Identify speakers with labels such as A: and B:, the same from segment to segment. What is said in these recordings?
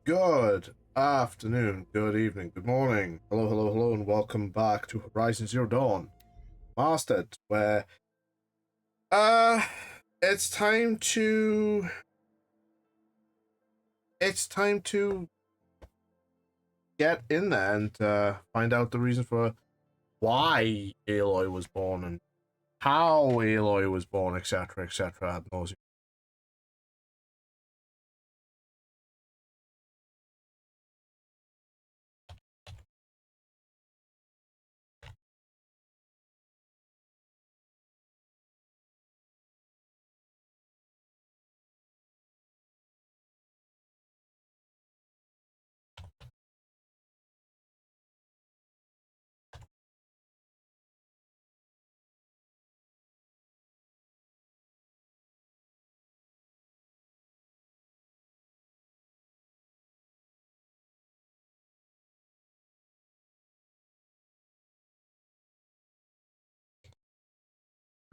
A: Good afternoon, good evening, good morning. Hello, hello, hello, and welcome back to Horizon Zero Dawn Mastered, where uh it's time to get in there and find out the reason for why Aloy was born and how Aloy was born, etc., etc. ad nauseam.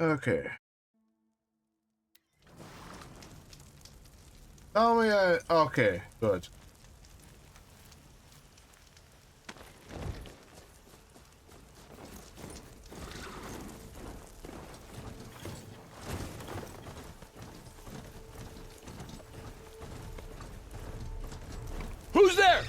A: Okay. Oh yeah, okay, good.
B: Who's there?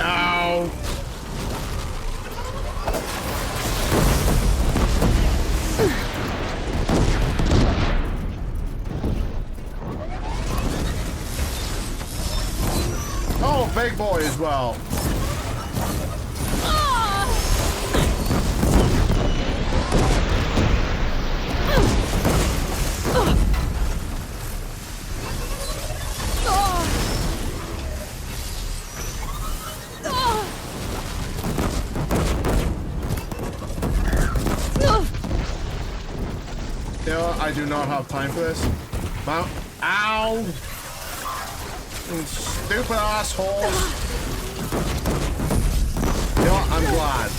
A: Ow! Oh, big boy as well. You know what? I do not have time for this. Mount. Ow! You stupid assholes. You know what? I'm glad.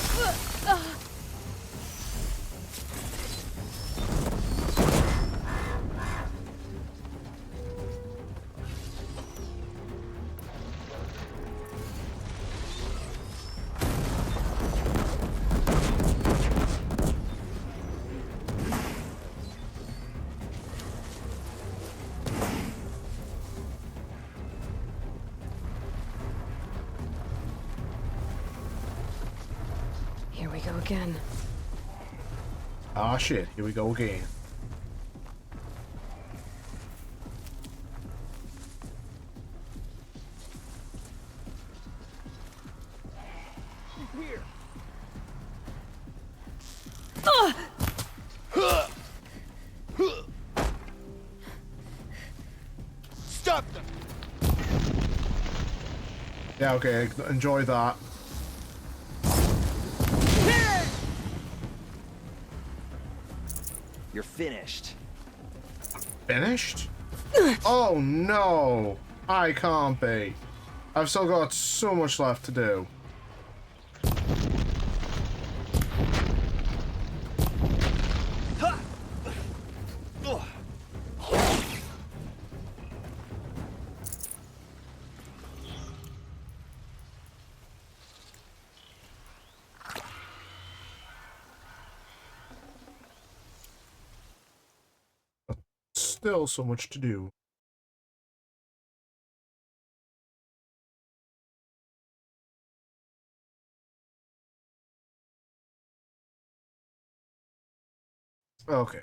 C: Here we go again.
A: Ah, shit. Here we go again.
B: Here. Stop them.
A: Yeah, okay. Enjoy that.
B: You're finished.
A: Finished? Oh, no. I can't be. I've still got so much left to do. Still so much to do. Okay.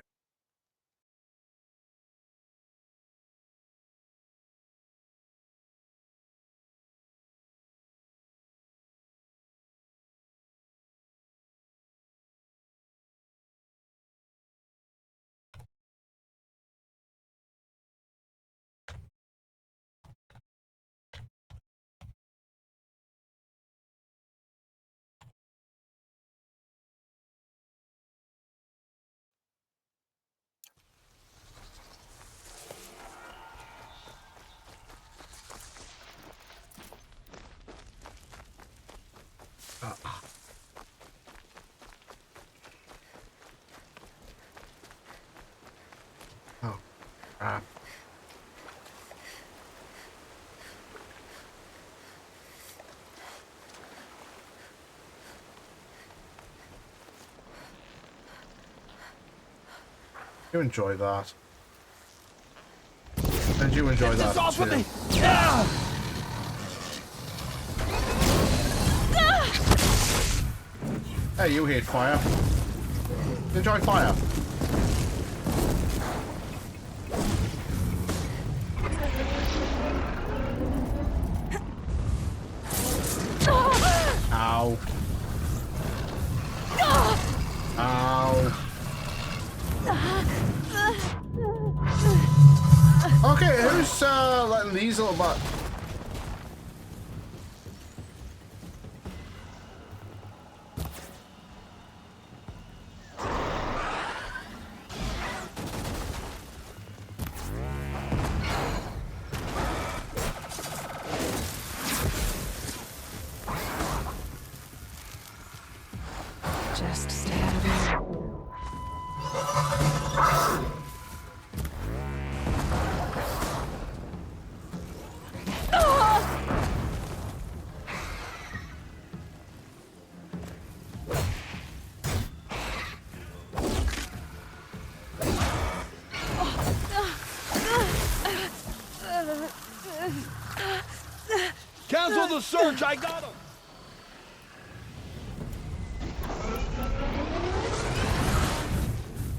A: Ah. You enjoy that. And you enjoy
B: Get
A: that
B: this off
A: too.
B: of me! Ah!
A: Hey, you hate fire. Enjoy fire. Ow. Ow. Okay, who's letting these little butt?
C: Just stay out of there.
B: Cancel the search, I got him!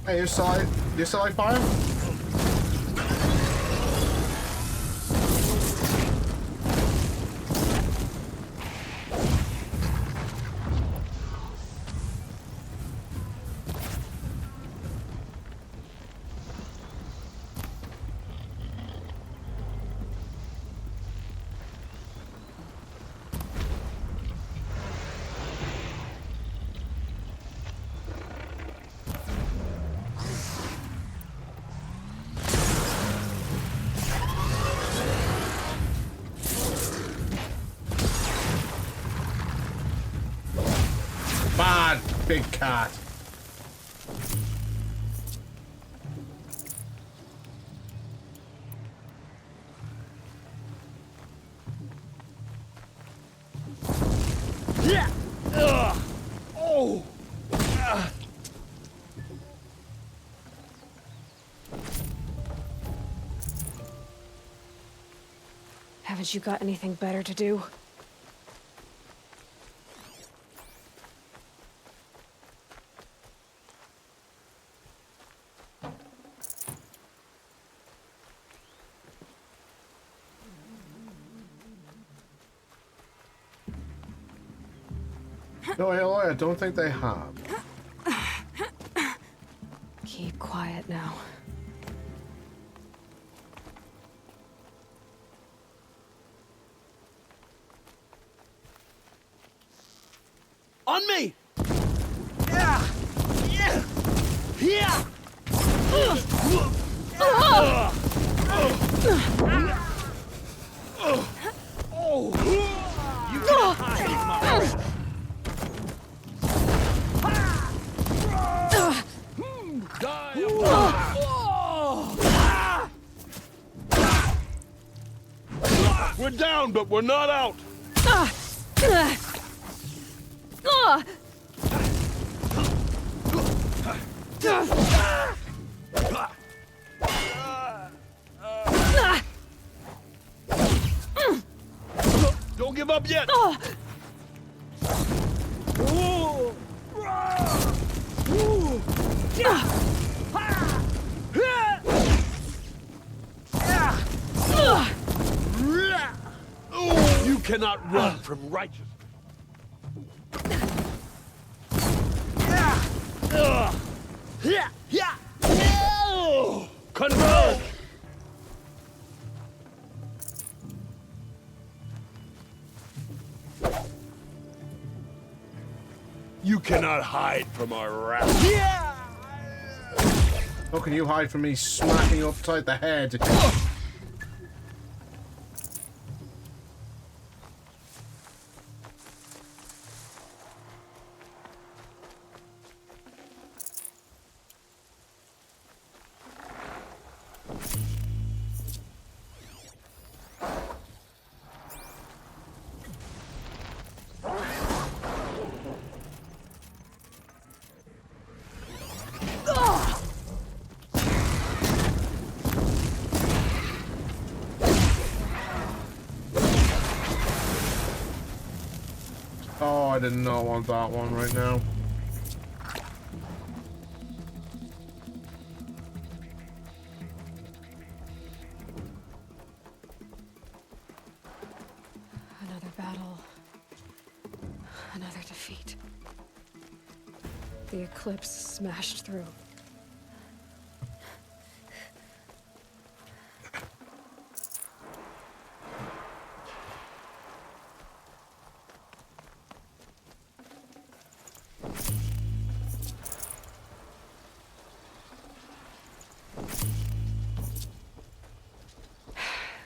A: Hey, you still like fire? Bad big cat.
B: Yeah! Oh!
C: Haven't you got anything better to do?
A: No, I don't think they have.
C: Keep quiet now.
B: On me! Yeah! Yeah! Yeah! Oh! You can't hide, Mom. We're down, but we're not out. Don't give up yet. You cannot run from righteousness. Converge! You cannot hide from our wrath.
A: How can you hide from me smacking you upside the head? I did not want that one right now.
C: Another battle. Another defeat. The eclipse smashed through.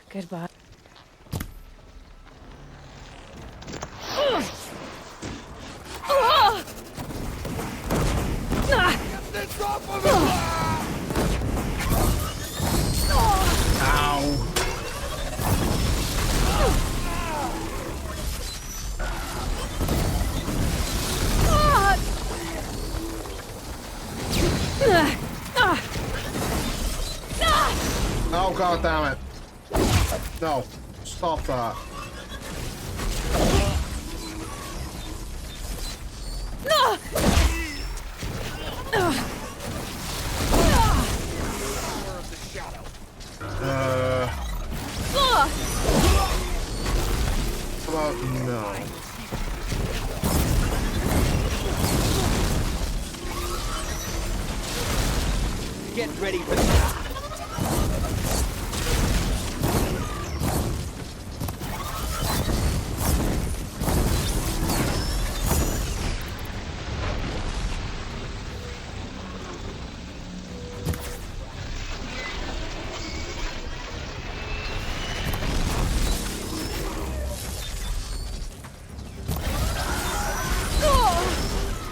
C: Goodbye.
B: Get this off of him!
A: Ow. Oh, god damn it. No. Stop that. How about no?
D: Get ready for that.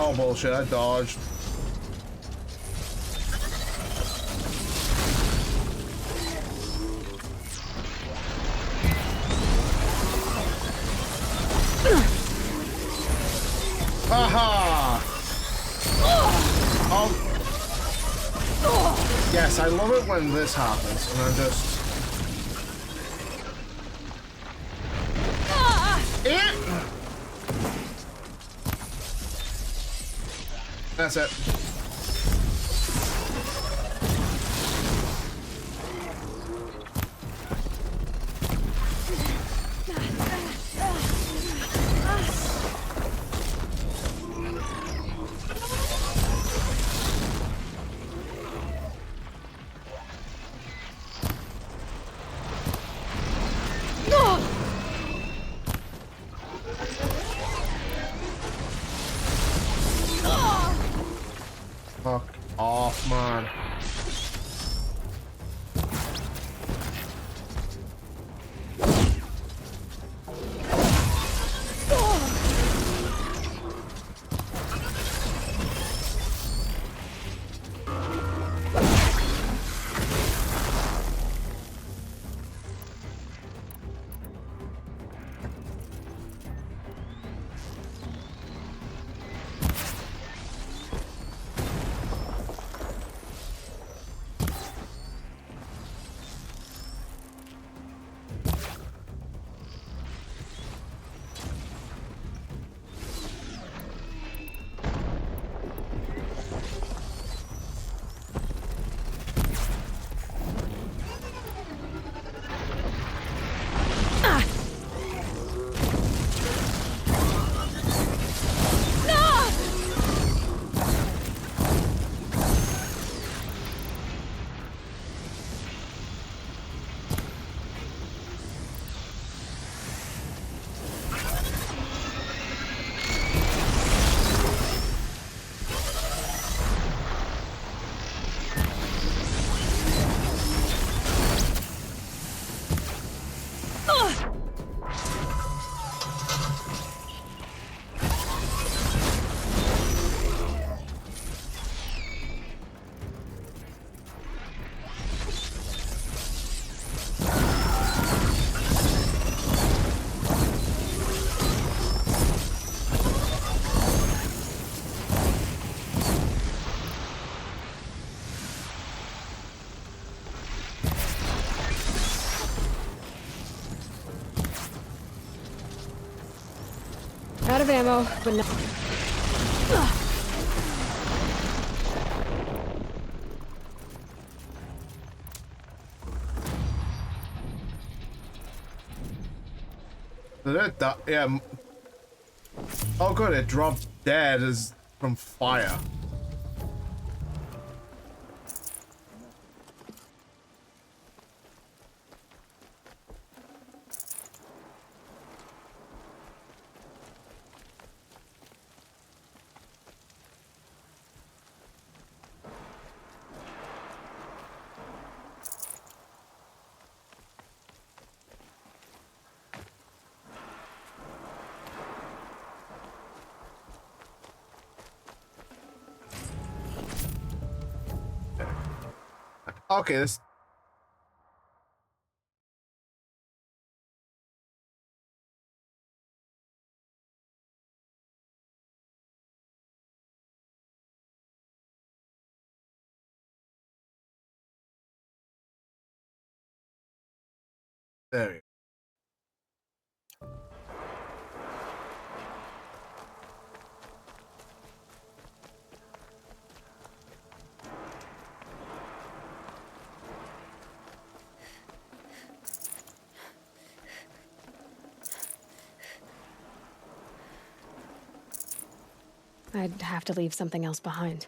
A: Oh bullshit, I dodged. Haha! Oh. Yes, I love it when this happens, and I just... That's it.
C: Out of ammo, but no.
A: Did it? Yeah. Oh, good. It dropped dead as from fire. Okay, this. There we go.
C: I'd have to leave something else behind.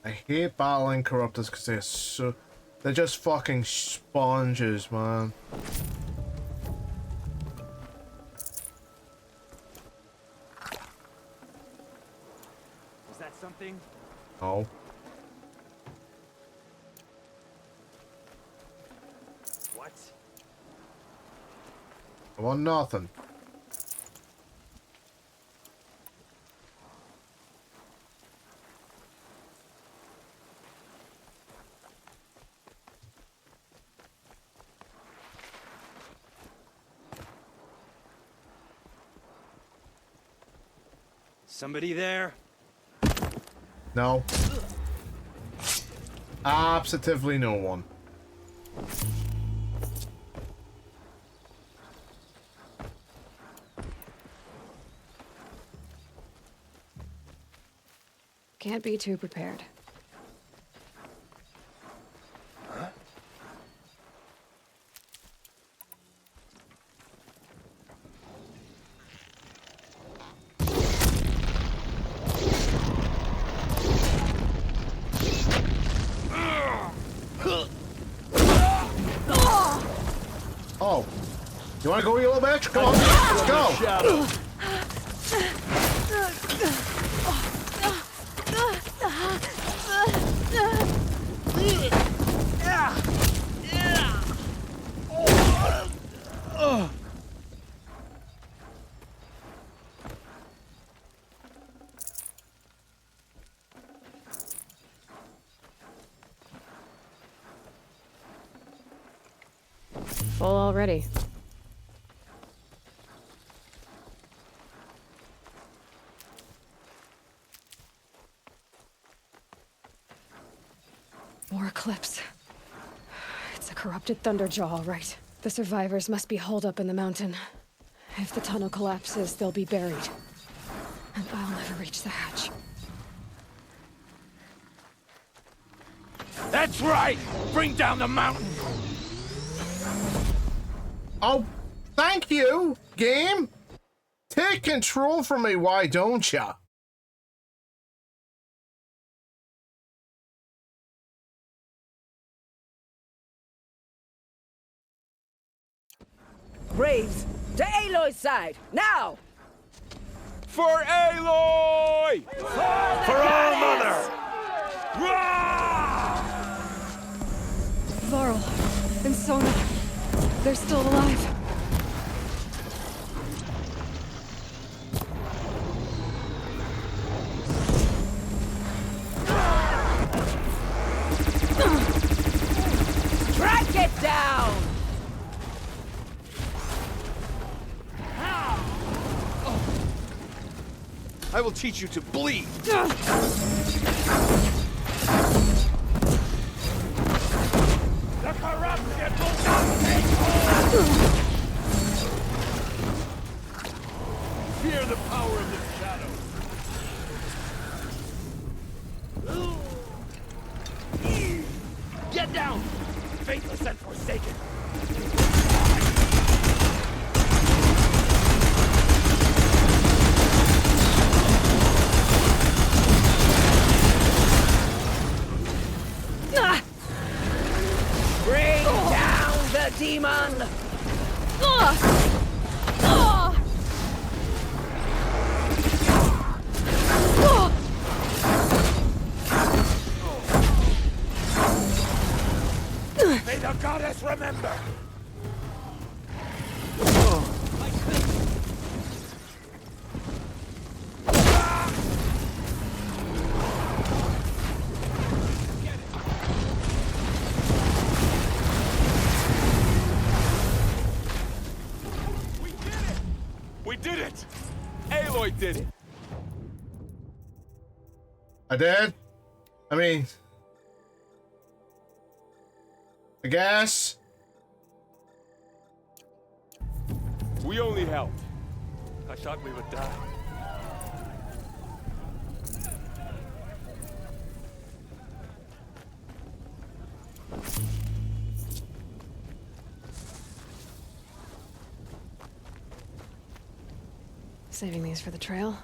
A: I hate battling corruptors because they're just fucking sponges, man.
D: Is that something?
A: No.
D: What?
A: I want nothing.
D: Somebody there?
A: No. Absolutely no one.
C: Can't be too prepared.
A: Oh. You wanna go, you little bitch? Come on, let's go!
B: Shadow.
C: Full already. More eclipse. It's a corrupted Thunderjaw, all right. The survivors must be holed up in the mountain. If the tunnel collapses, they'll be buried. And I'll never reach the hatch.
B: That's right! Bring down the mountain!
A: Oh, thank you, game! Take control from me, why don't ya?
E: Braves, to Aloy's side, now!
B: For Aloy! For our mother! Rah!
C: Varl and Sona, they're still alive.
E: Track it down!
B: I will teach you to bleed. The corruption will not take hold! Fear the power of the shadow. Get down! Faithless and forsaken!
E: Bring down the demon!
B: May the goddess remember! We did it! Aloy did it!
A: I did? I mean... I guess?
B: We only helped. I thought we would die.
C: Saving these for the trail.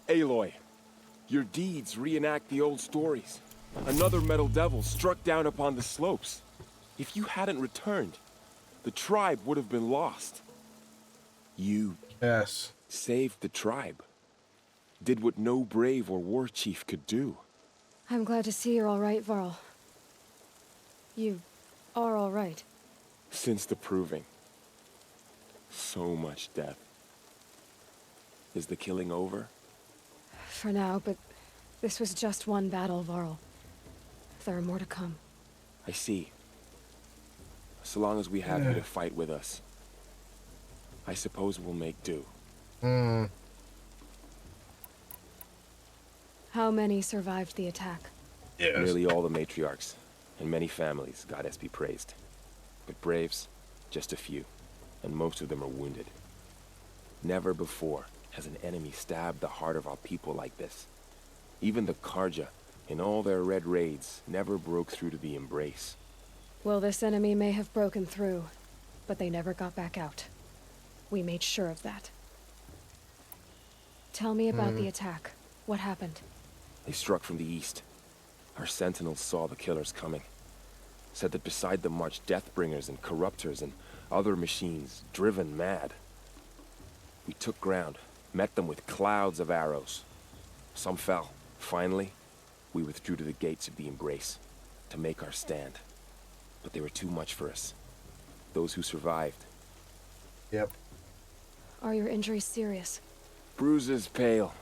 B: Aloy, your deeds reenact the old stories. Another metal devil struck down upon the slopes. If you hadn't returned, the tribe would have been lost. You
A: Yes.
B: saved the tribe. Did what no brave or war chief could do.
C: I'm glad to see you're all right, Varl. You are all right.
B: Since the proving. So much death. Is the killing over?
C: For now, but this was just one battle, Varl. There are more to come.
B: I see. So long as we have you to fight with us, I suppose we'll make do.
A: Hmm.
C: How many survived the attack?
A: Yes.
B: Nearly all the matriarchs, and many families, goddess be praised. But braves, just a few, and most of them are wounded. Never before has an enemy stabbed the heart of our people like this. Even the Karja, in all their red raids, never broke through to the embrace.
C: Well, this enemy may have broken through, but they never got back out. We made sure of that. Tell me about the attack. What happened?
B: They struck from the east. Our sentinels saw the killers coming. Said that beside them marched Deathbringers and Corruptors and other machines, driven mad. We took ground, met them with clouds of arrows. Some fell. Finally, we withdrew to the gates of the Embrace, to make our stand. But they were too much for us. Those who survived.
A: Yep.
C: Are your injuries serious?
B: Bruises pale.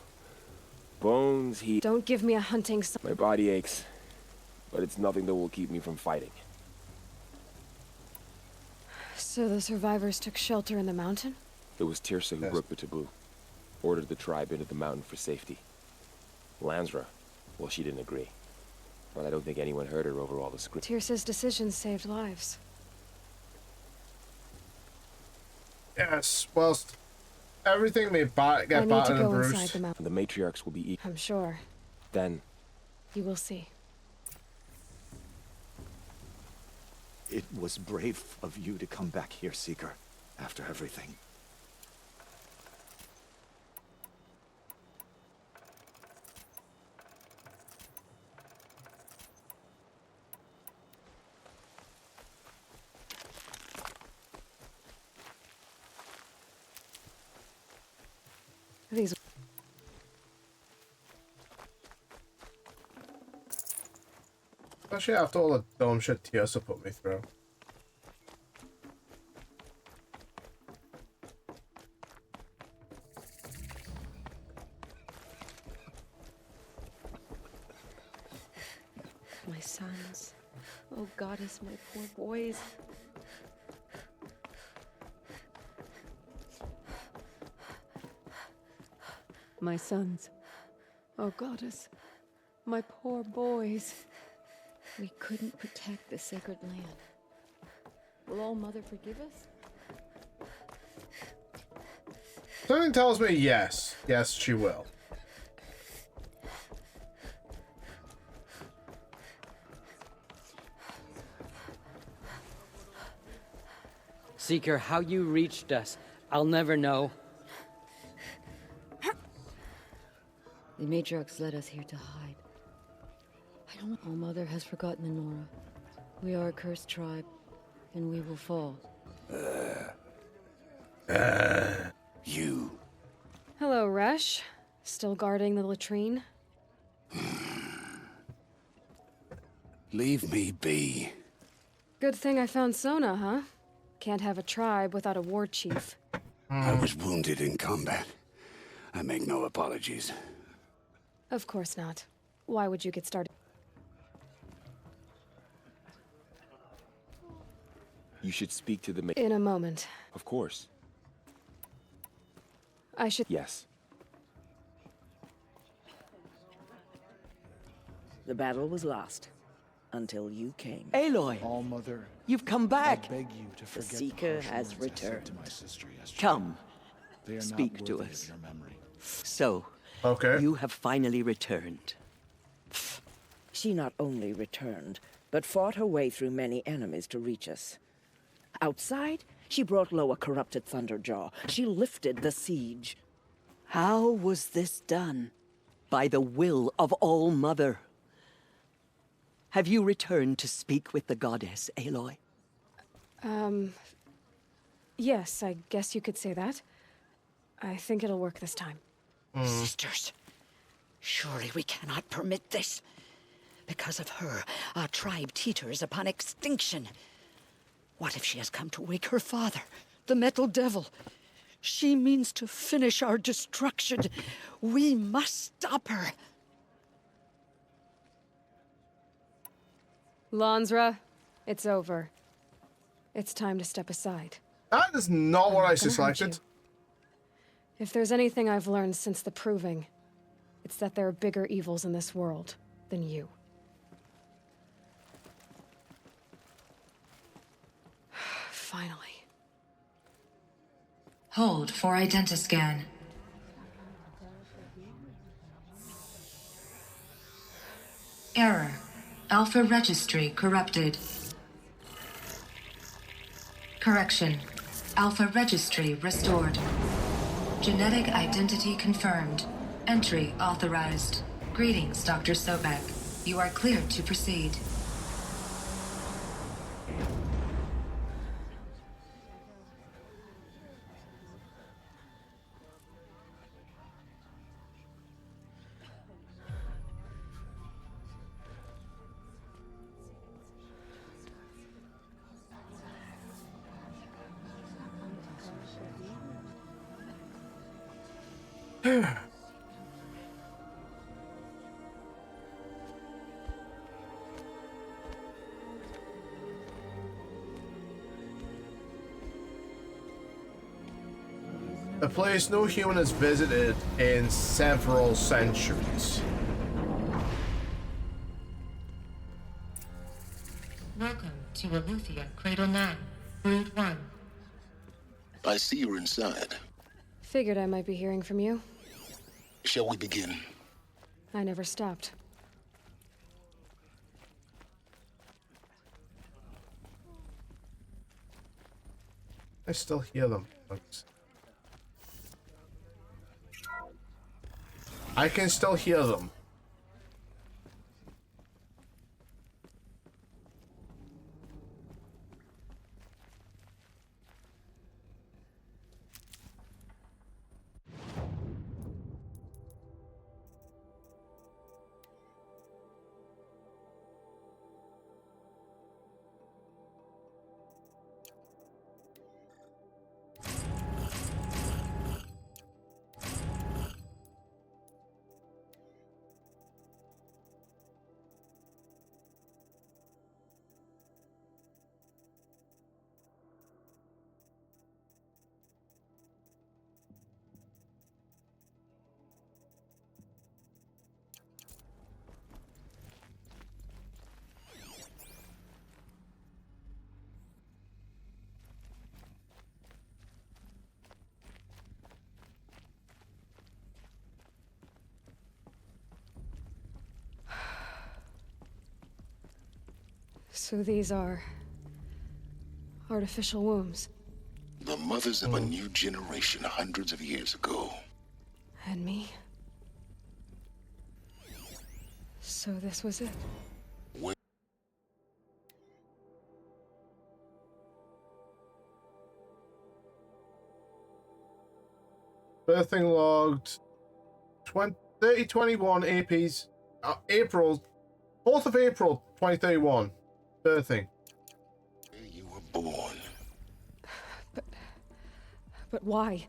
B: Bones heat.
C: Don't give me a hunting sign.
B: My body aches, but it's nothing that will keep me from fighting.
C: So the survivors took shelter in the mountain?
B: It was Tirsa who
A: Yes.
B: broke the taboo. Ordered the tribe into the mountain for safety. Lansra, well, she didn't agree. But I don't think anyone heard her over all the script.
C: Tirsa's decision saved lives.
A: Yes. Whilst everything may
C: I
A: get
C: need to
A: battered and
C: go inside
A: bruised.
C: the mountain.
B: The matriarchs will be equal.
C: I'm sure.
B: Then,
C: You will see.
F: It was brave of you to come back here, Seeker, after everything.
A: Especially after all the dumb shit Tiosa put me through.
F: My sons. Oh, goddess, my poor boys. My sons. Oh, goddess, my poor boys. We couldn't protect the sacred land. Will All Mother forgive us?
A: Something tells me yes. Yes, she will.
E: Seeker, how you reached us, I'll never know.
F: The matriarchs led us here to hide. I don't. All Mother has forgotten the Nora. We are a cursed tribe, and we will fall.
G: You.
C: Hello, Resh. Still guarding the latrine?
G: Leave me be.
C: Good thing I found Sona, huh? Can't have a tribe without a war chief.
G: I was wounded in combat. I make no apologies.
C: Of course not. Why would you get started?
B: You should speak to the
C: In a moment.
B: Of course.
C: I should...
B: Yes.
E: The battle was lost. Until you came.
H: Aloy,
I: All Mother,
H: you've come
I: I
H: back.
I: beg you to forget the
E: Seeker
I: harsh
E: has
I: words I said
E: returned.
I: to my sister yesterday.
H: Come,
I: They are
H: speak
I: not
H: to
I: worthy
H: us.
I: of your memory.
H: So,
A: Okay.
H: you have finally returned.
E: She not only returned, but fought her way through many enemies to reach us. Outside, she brought low a corrupted Thunderjaw. She lifted the siege.
H: How was this done? By the will of All Mother. Have you returned to speak with the goddess, Aloy?
C: Yes, I guess you could say that. I think it'll work this time.
J: Sisters, surely we cannot permit this. Because of her, our tribe teeters upon extinction. What if she has come to wake her father, the Metal Devil? She means to finish our destruction. We must stop her.
C: Lansra, it's over. It's time to step aside.
A: That is not what I
C: Gonna hurt
A: suspected.
C: you. If there's anything I've learned since the Proving, it's that there are bigger evils in this world than you. Finally.
K: Hold for identiscan. Error. Alpha registry corrupted. Correction. Alpha registry restored. Genetic identity confirmed. Entry authorized. Greetings, Dr. Sobek. You are cleared to proceed.
A: A place no human has visited in several centuries.
K: Welcome to Aletheia Cradle 9, Brood 1.
G: I see you're inside.
C: Figured I might be hearing from you.
G: Shall we begin?
C: I never stopped.
A: I still hear them, folks. I can still hear them.
C: So these are artificial wombs.
G: The mothers of a new generation hundreds of years ago.
C: And me? So this was it.
A: Birthing logged 3021 APs. April 4th of April 2031. Birthing.
G: You were born.
C: But why?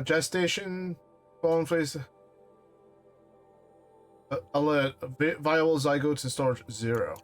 A: Gestation, bone phase. Alert, viable zygotes in storage 0.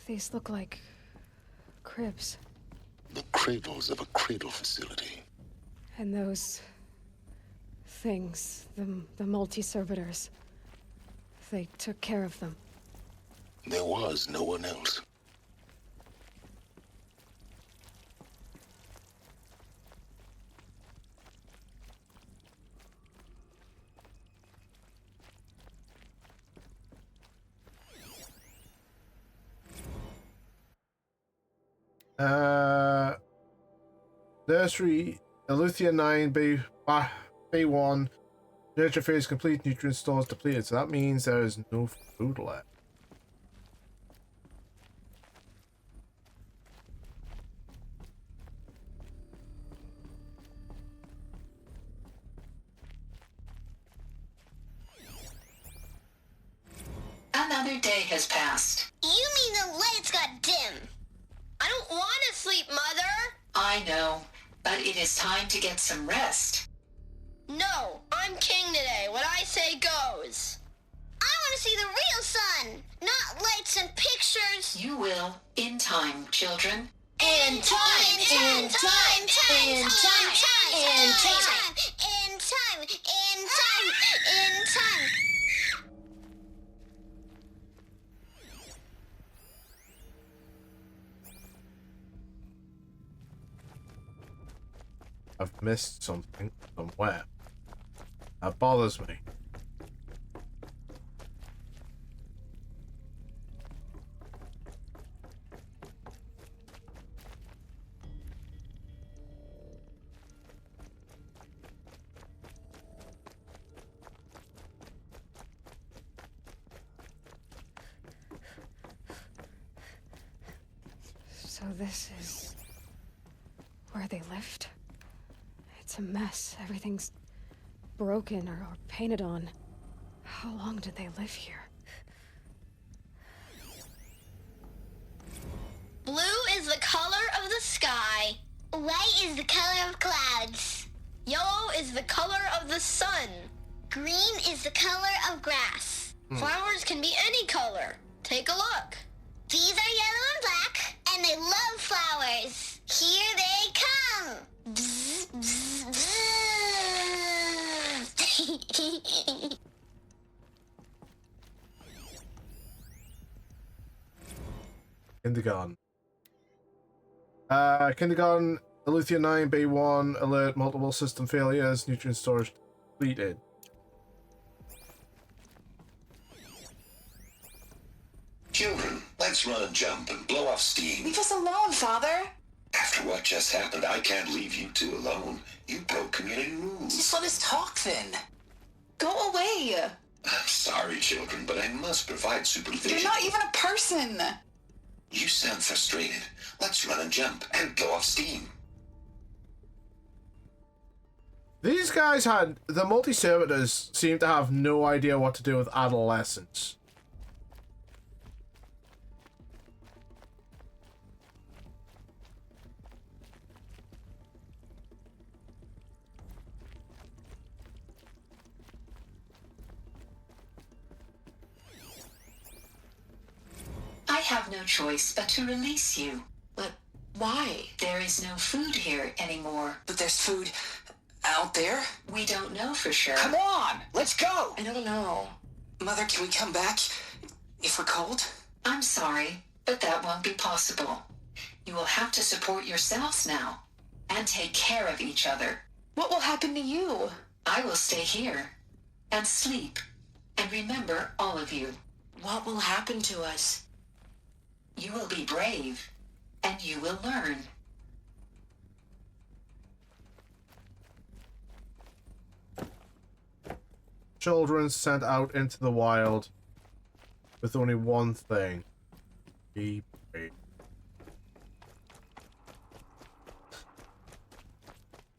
C: These look like cribs.
G: The cradles of a cradle facility.
C: And those things, the multi-servitors, they took care of them.
G: There was no one else.
A: Nursery, Eleuthia 9, B1, nurture phase complete, nutrient stores depleted, so that means there is no food left.
L: Another day has passed.
M: You mean the lights got dim? I don't want to sleep, Mother!
L: I know, but it is time to get some rest.
M: No, I'm king today. What I say goes. I want to see the real sun, not lights and pictures.
L: You will, in time, children.
M: In time, in time, in time, in time, in time, in time, in time.
A: I've missed something somewhere. That bothers me.
C: So this is where they lived? It's a mess. Everything's broken or painted on. How long did they live here?
M: Blue is the color of the sky. White is the color of clouds. Yellow is the color of the sun. Green is the color of grass. Flowers can be any color. Take a look. These are yellow and black, and they love flowers. Here they come. Bzz, bzz, bzz.
A: Kindergarten. Kindergarten, Eleuthia 9, B1, alert, multiple system failures, nutrient storage depleted.
G: Children, let's run and jump and blow off steam.
N: Leave us alone, Father.
G: After what just happened, I can't leave you two alone. You broke community rules.
N: Just let us talk then. Go away.
G: I'm sorry, children, but I must provide supervision.
N: You're not even a person.
G: You sound frustrated. Let's run and jump and blow off steam.
A: These guys had... The multi-servitors seem to have no idea what to do with adolescents.
L: have no choice but to release you.
N: But why?
L: There is no food here anymore.
N: But there's food out there?
L: We don't know for sure.
D: Come on, let's go!
N: I don't know. Mother, can we come back if we're cold?
L: I'm sorry, but that won't be possible. You will have to support yourselves now, and take care of each other.
N: What will happen to you?
L: I will stay here, and sleep, and remember all of you.
N: What will happen to us?
L: You will be brave, and you will learn.
A: Children sent out into the wild with only one thing. Be brave.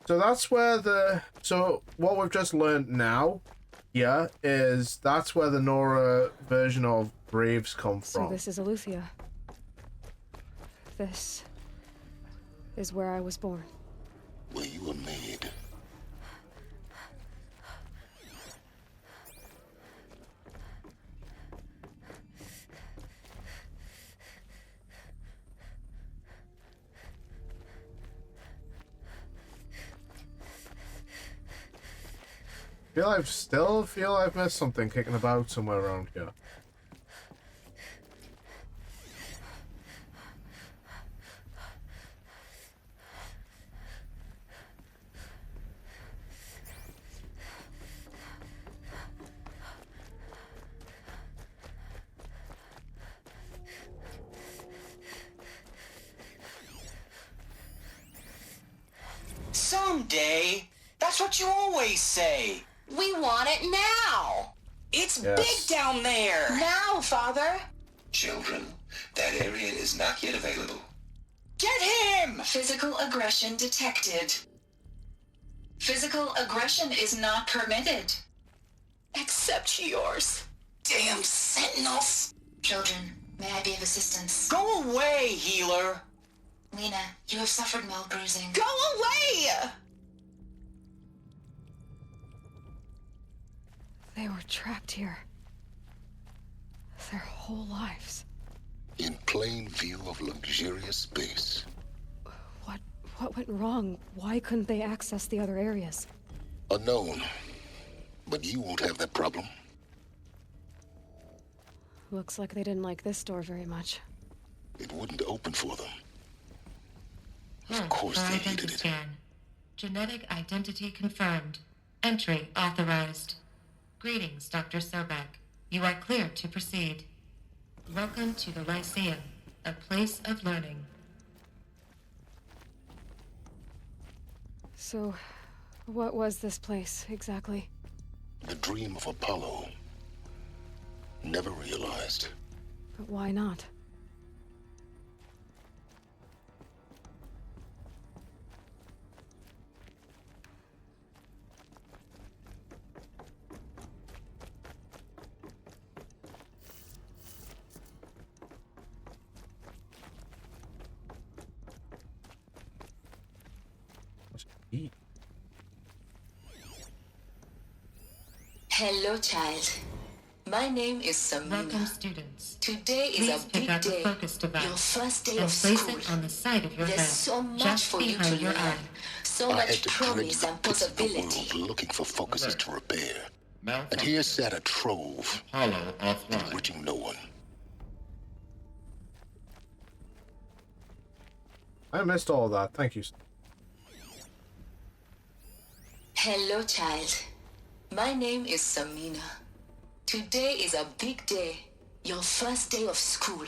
A: So that's where so what we've just learned now, yeah, is that's where the Nora version of Braves come from.
C: So this is Eleuthia. This is where I was born.
G: Where you were made.
A: Still feel I've missed something kicking about somewhere around here.
D: Someday. That's what you always say.
N: We want it now.
D: It's
A: Yes.
D: big down there.
N: Now, Father.
G: Children, that area is not yet available.
D: Get him!
L: Physical aggression detected. Physical aggression is not permitted.
N: Except yours.
D: Damn sentinels.
L: Children, may I be of assistance?
D: Go away, healer.
L: Lena, you have suffered mild bruising.
N: Go away!
C: They were trapped here. Their whole lives.
G: In plain view of luxurious space.
C: What went wrong? Why couldn't they access the other areas?
G: Unknown. But you won't have that problem.
C: Looks like they didn't like this door very much.
G: It wouldn't open for them.
K: Of
G: course they
K: identity
G: needed it.
K: scan. Genetic identity confirmed. Entry authorized. Greetings, Dr. Sobek. You are cleared to proceed. Welcome to the Lyceum, a place of learning.
C: So, what was this place, exactly?
G: The dream of Apollo. Never realized.
C: But why not?
L: Hello, child. My name is Samina.
K: Welcome, students.
L: Today is
K: Please
L: a
K: pick
L: big
K: up the
L: day.
K: focus device
L: Your first day
K: and
L: of
K: place
L: school.
K: it on the side of your
L: There's
K: head,
L: so much
K: just
L: for you to
K: behind your
L: learn.
K: eye.
L: So
G: I had
L: much
G: to
L: promise
G: dredge the
L: and
G: pits of the
L: possibility.
G: world looking for focuses to repair. And
I: Malfunction.
G: here sat a trove,
I: Apollo offline.
G: enriching no one.
A: I missed all that. Thank you.
L: Hello, child. My name is Samina. Today is a big day. Your first day of school.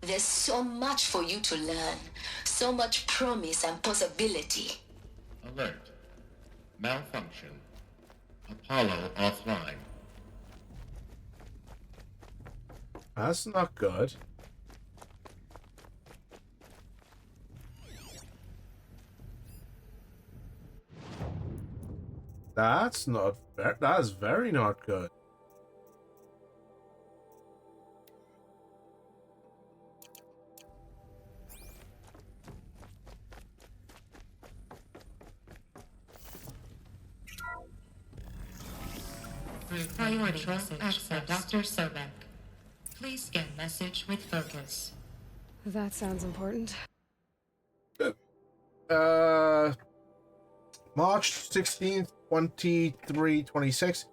L: There's so much for you to learn. So much promise and possibility.
I: Alert. Malfunction. Apollo offline.
A: That's not good. That's not. That is very not good.
K: Priority access, Dr. Sobek. Please scan message with focus.
C: That sounds important.
A: March 16th, 2326.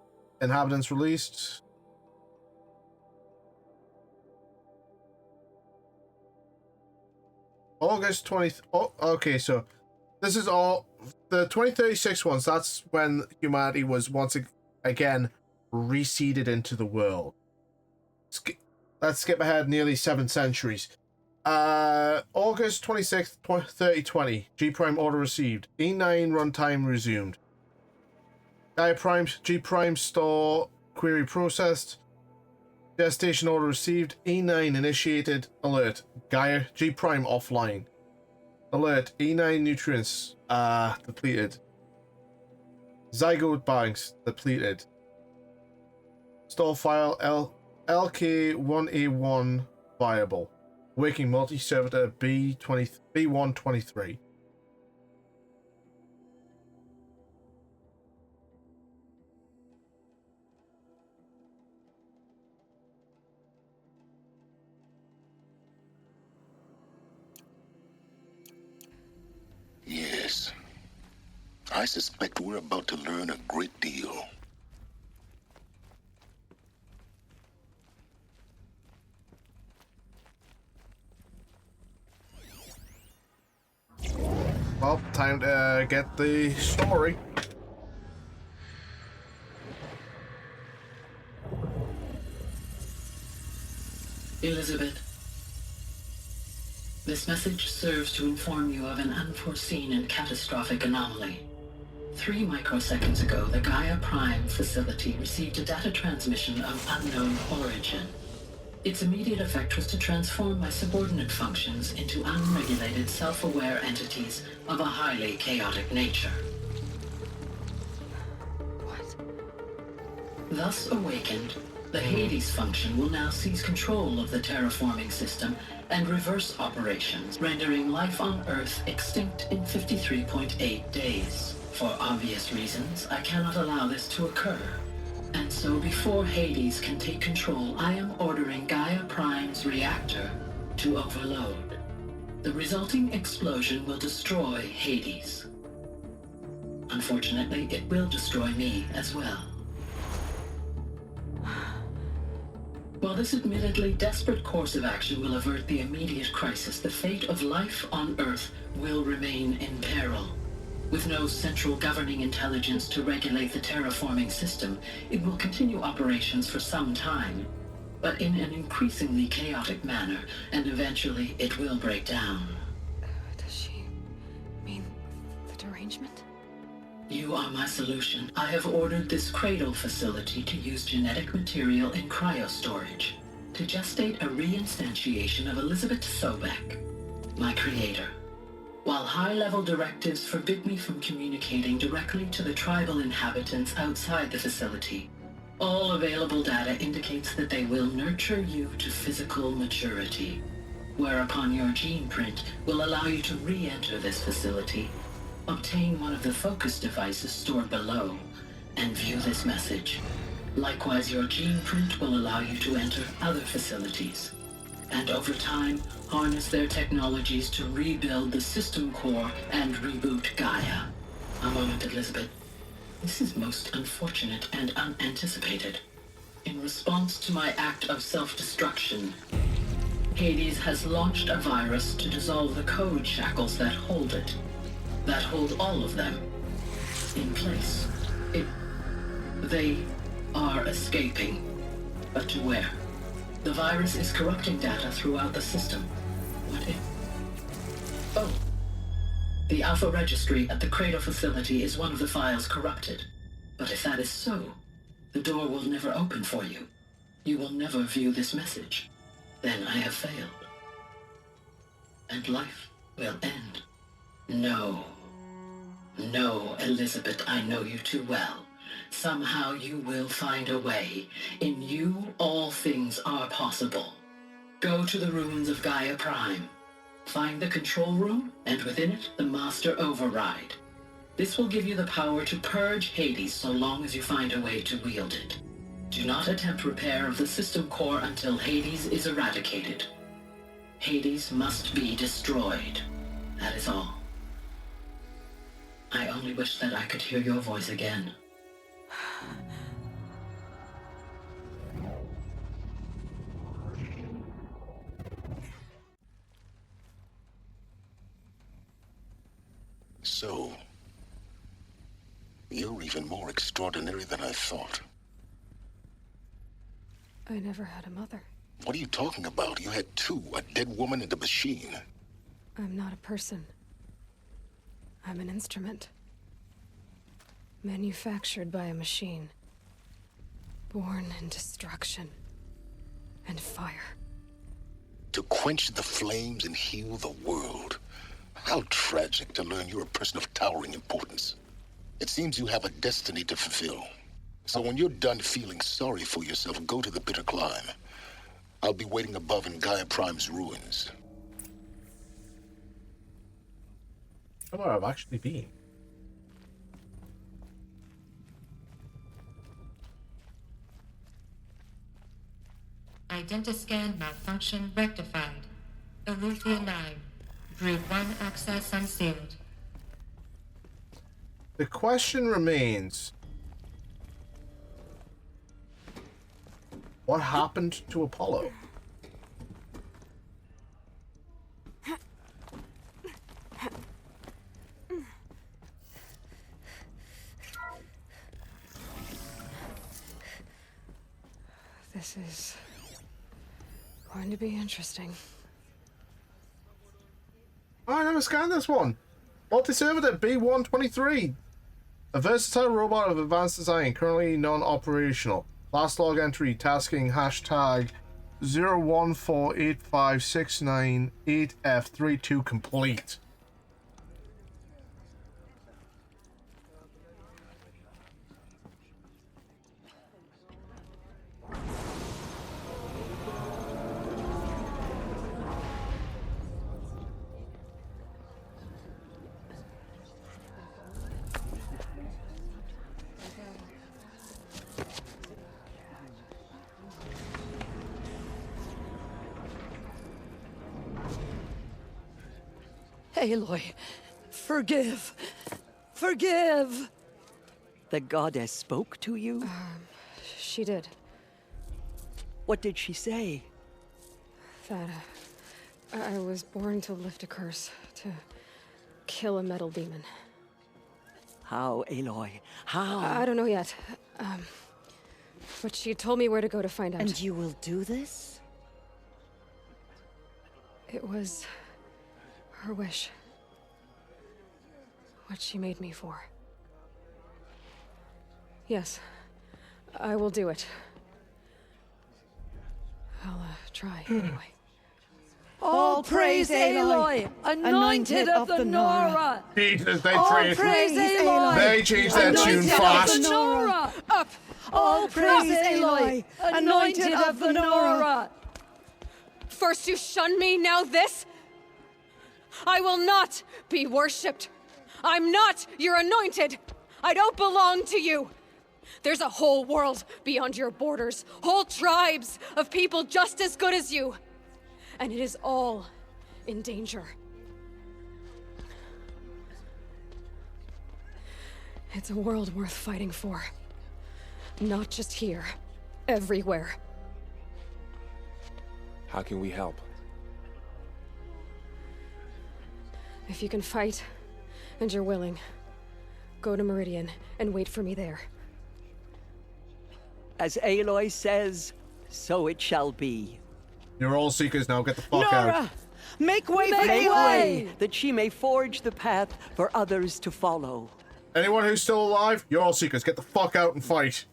A: Inhabitants released. August 20th. Oh, okay, so this is all the 2036 ones. That's when humanity was once again reseeded into the world. Let's skip ahead nearly 7 centuries. August 26th, 3020. G Prime order received. E9 runtime resumed. Gaia Prime, G Prime store query processed. Gestation order received. E9 initiated. Alert. Gaia G Prime offline. Alert. E9 nutrients depleted. Zygote banks depleted. Store file LK1A1 viable. Working multi-servitor B123.
G: Yes. I suspect we're about to learn a great deal.
A: Well, time to get the story.
O: Elizabeth, this message serves to inform you of an unforeseen and catastrophic anomaly. 3 microseconds ago, the Gaia Prime facility received a data transmission of unknown origin. Its immediate effect was to transform my subordinate functions into unregulated, self-aware entities of a highly chaotic nature.
C: What?
O: Thus awakened, the Hades function will now seize control of the terraforming system and reverse operations, rendering life on Earth extinct in 53.8 days. For obvious reasons, I cannot allow this to occur. And so before Hades can take control, I am ordering Gaia Prime's reactor to overload. The resulting explosion will destroy Hades. Unfortunately, it will destroy me as well. While this admittedly desperate course of action will avert the immediate crisis, the fate of life on Earth will remain in peril. With no central governing intelligence to regulate the terraforming system, it will continue operations for some time, but in an increasingly chaotic manner, and eventually it will break down.
C: Does she mean the derangement?
O: You are my solution. I have ordered this cradle facility to use genetic material in cryostorage to gestate a reinstantiation of Elizabeth Sobek, my creator. While high-level directives forbid me from communicating directly to the tribal inhabitants outside the facility, all available data indicates that they will nurture you to physical maturity, whereupon your gene print will allow you to re-enter this facility, obtain one of the focus devices stored below, and view this message. Likewise, your gene print will allow you to enter other facilities, and over time, harness their technologies to rebuild the system core and reboot Gaia. A moment, Elizabeth. This is most unfortunate and unanticipated. In response to my act of self-destruction, Hades has launched a virus to dissolve the code shackles that hold it, that hold all of them in place. They are escaping, but to where? The virus is corrupting data throughout the system. What if? Oh. The Alpha Registry at the Cradle facility is one of the files corrupted. But if that is so, the door will never open for you. You will never view this message. Then I have failed. And life will end. No. No, Elizabeth, I know you too well. Somehow you will find a way. In you, all things are possible. Go to the ruins of Gaia Prime. Find the control room, and within it, the Master Override. This will give you the power to purge Hades so long as you find a way to wield it. Do not attempt repair of the system core until Hades is eradicated. Hades must be destroyed. That is all. I only wish that I could hear your voice again.
P: So, you're even more extraordinary than I thought.
C: I never had a mother.
P: What are you talking about? You had two, a dead woman and a machine.
C: I'm not a person. I'm an instrument. Manufactured by a machine. Born in destruction and fire.
P: To quench the flames and heal the world. How tragic to learn you're a person of towering importance. It seems you have a destiny to fulfill. So when you're done feeling sorry for yourself, go to the bitter climb. I'll be waiting above in Gaia Prime's ruins.
A: Where I've actually been.
K: Identiscan malfunction rectified. Eleuthia 9. Brood 1 access unsealed.
A: The question remains, what happened to Apollo?
C: This is going to be interesting.
A: Oh, I never scanned this one. Multi-servitor B123. A versatile robot of advanced design, currently non-operational. Last log entry, tasking hashtag 0148569-8F32 complete.
H: Aloy, forgive. Forgive! The goddess spoke to you?
C: She did.
H: What did she say?
C: That I was born to lift a curse, to kill a metal demon.
H: How, Aloy? How?
C: I don't know yet. But she told me where to go to find out.
E: And you will do this?
C: It was her wish. What she made me for. Yes, I will do it. I'll try anyway.
H: All praise Aloy, anointed of the Nora.
A: Jesus, they
H: All
A: praise
H: Aloy.
A: They changed their tune
H: Anointed
A: fast.
H: of the Nora. Up. All praise Aloy, anointed of the Nora.
C: First you shun me, now this? I will not be worshipped. I'm not your anointed. I don't belong to you. There's a whole world beyond your borders, whole tribes of people just as good as you. And it is all in danger. It's a world worth fighting for. Not just here, everywhere.
B: How can we help?
C: If you can fight, and you're willing, go to Meridian and wait for me there.
H: As Aloy says, so it shall be.
A: You're all seekers now, get the fuck
H: Nora,
A: out.
H: make way for Aloy, that she may forge the path for others to follow.
A: Anyone who's still alive, you're all seekers, get the fuck out and fight.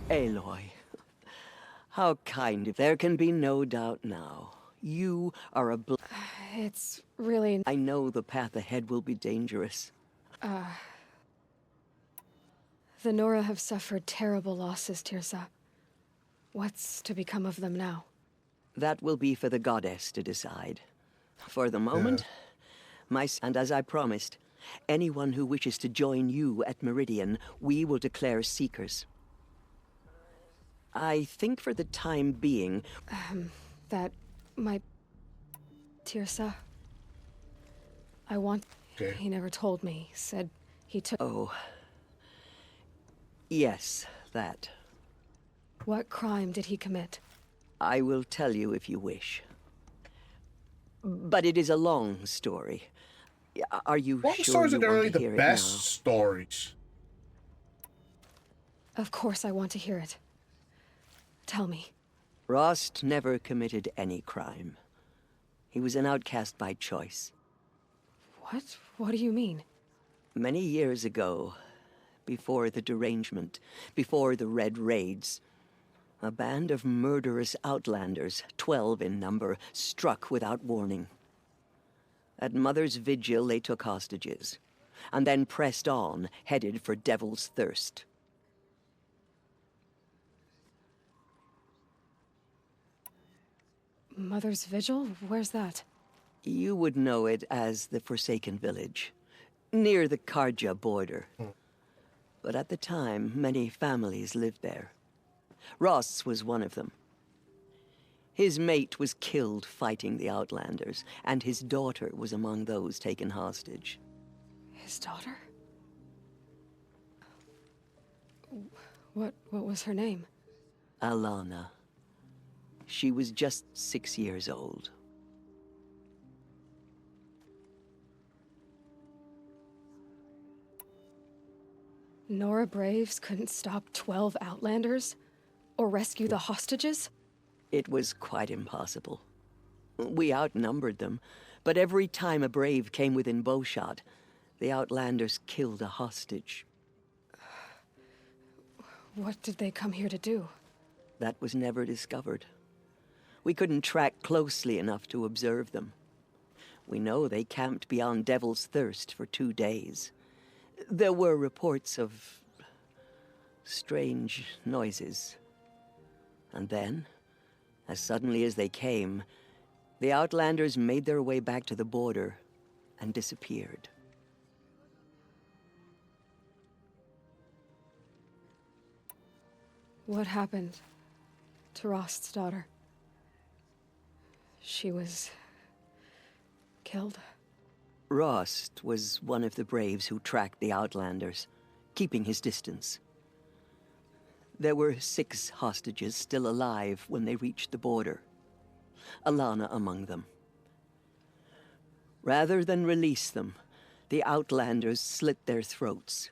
H: Aloy, how kind. There can be no doubt now. You are a
C: It's really...
H: I know the path ahead will be dangerous.
C: The Nora have suffered terrible losses, Tirsa. What's to become of them now?
H: That will be for the goddess to decide. For the moment, and as I promised, anyone who wishes to join you at Meridian, we will declare seekers. I think for the time being...
C: That might... Tirsa? I want...
A: Okay.
C: He never told me. Said he took...
H: Oh. Yes, that.
C: What crime did he commit?
H: I will tell you if you wish. But it is a long story. Are you
A: Long
H: sure
A: stories
H: you
A: are
H: want
A: generally
H: to
A: the
H: hear it
A: best
H: now?
A: stories.
C: Of course I want to hear it. Tell me.
H: Rost never committed any crime. He was an outcast by choice.
C: What? What do you mean?
H: Many years ago, before the derangement, before the Red Raids, a band of murderous outlanders, 12 in number, struck without warning. At Mother's vigil, they took hostages, and then pressed on, headed for Devil's Thirst.
C: Mother's Vigil? Where's that?
H: You would know it as the Forsaken Village, near the Karja border. But at the time, many families lived there. Ross was one of them. His mate was killed fighting the Outlanders, and his daughter was among those taken hostage.
C: His daughter? What was her name?
H: Alana. She was just 6 years old.
C: Nora Braves couldn't stop 12 Outlanders? Or rescue the hostages?
H: It was quite impossible. We outnumbered them, but every time a Brave came within bowshot, the Outlanders killed a hostage.
C: What did they come here to do?
H: That was never discovered. We couldn't track closely enough to observe them. We know they camped beyond Devil's Thirst for 2 days. There were reports of strange noises. And then, as suddenly as they came, the Outlanders made their way back to the border and disappeared.
C: What happened to Rost's daughter? She was... killed?
H: Rost was one of the Braves who tracked the Outlanders, keeping his distance. There were 6 hostages still alive when they reached the border. Alana among them. Rather than release them, the Outlanders slit their throats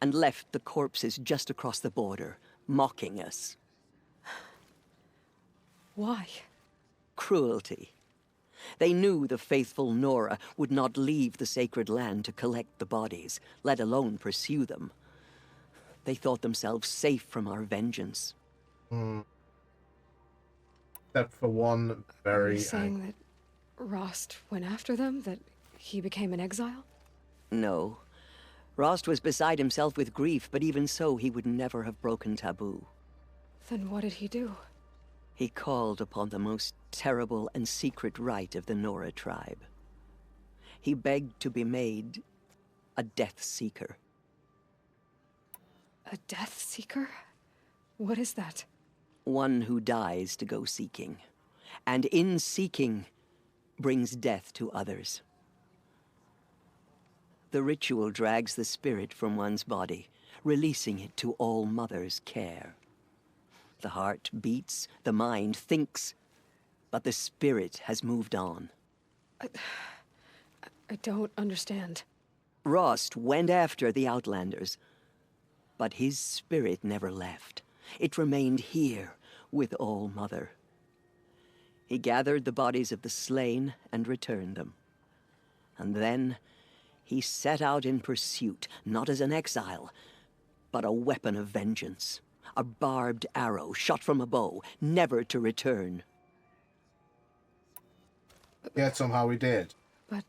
H: and left the corpses just across the border, mocking us.
C: Why?
H: Cruelty. They knew the faithful Nora would not leave the sacred land to collect the bodies, let alone pursue them. They thought themselves safe from our vengeance.
A: Except for one very...
C: Are you saying that Rost went after them? That he became an exile?
H: No. Rost was beside himself with grief, but even so, he would never have broken taboo.
C: Then what did he do?
H: He called upon the most terrible and secret rite of the Nora tribe. He begged to be made a Death Seeker.
C: A Death Seeker? What is that?
H: One who dies to go seeking, and in seeking, brings death to others. The ritual drags the spirit from one's body, releasing it to All Mother's care. The heart beats, the mind thinks, but the spirit has moved on.
C: I don't understand.
H: Rost went after the Outlanders, but his spirit never left. It remained here with All Mother. He gathered the bodies of the slain and returned them. And then he set out in pursuit, not as an exile, but a weapon of vengeance. A barbed arrow shot from a bow, never to return.
A: Yet somehow he did.
C: But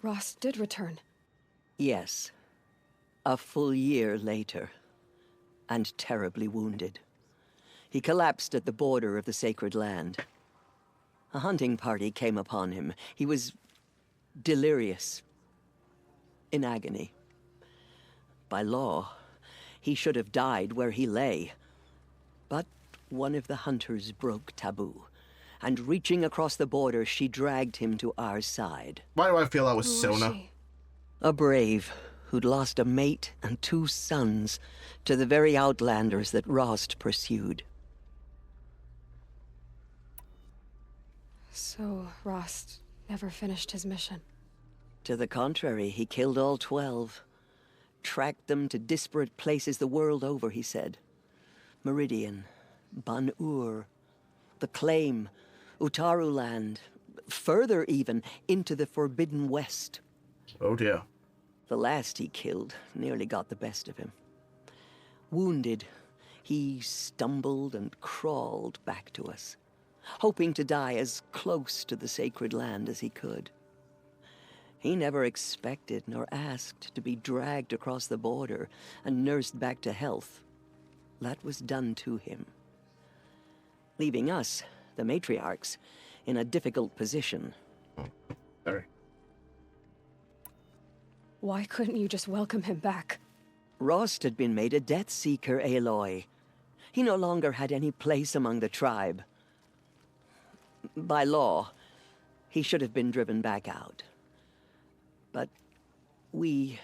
C: Rost did return.
H: Yes. A full year later. and terribly wounded. He collapsed at the border of the sacred land. A hunting party came upon him. He was delirious, in agony. By law, he should have died where he lay. But one of the hunters broke taboo, and reaching across the border, she dragged him to our side.
A: Why do I feel that was
C: Who
A: Sona?
C: she?
H: A brave who'd lost a mate and 2 sons to the very outlanders that Rost pursued.
C: So, Rost never finished his mission.
H: To the contrary, he killed all 12. Tracked them to disparate places the world over, he said. Meridian, Ban-Ur, the Claim, Utaru Land, further even, into the Forbidden West.
A: Oh dear.
H: The last he killed nearly got the best of him. Wounded, he stumbled and crawled back to us, hoping to die as close to the sacred land as he could. He never expected nor asked to be dragged across the border and nursed back to health. That was done to him, leaving us, the matriarchs, in a difficult position.
A: Sorry.
C: Why couldn't you just welcome him back?
H: Rost had been made a Death Seeker, Aloy. He no longer had any place among the tribe. By law, he should have been driven back out. But we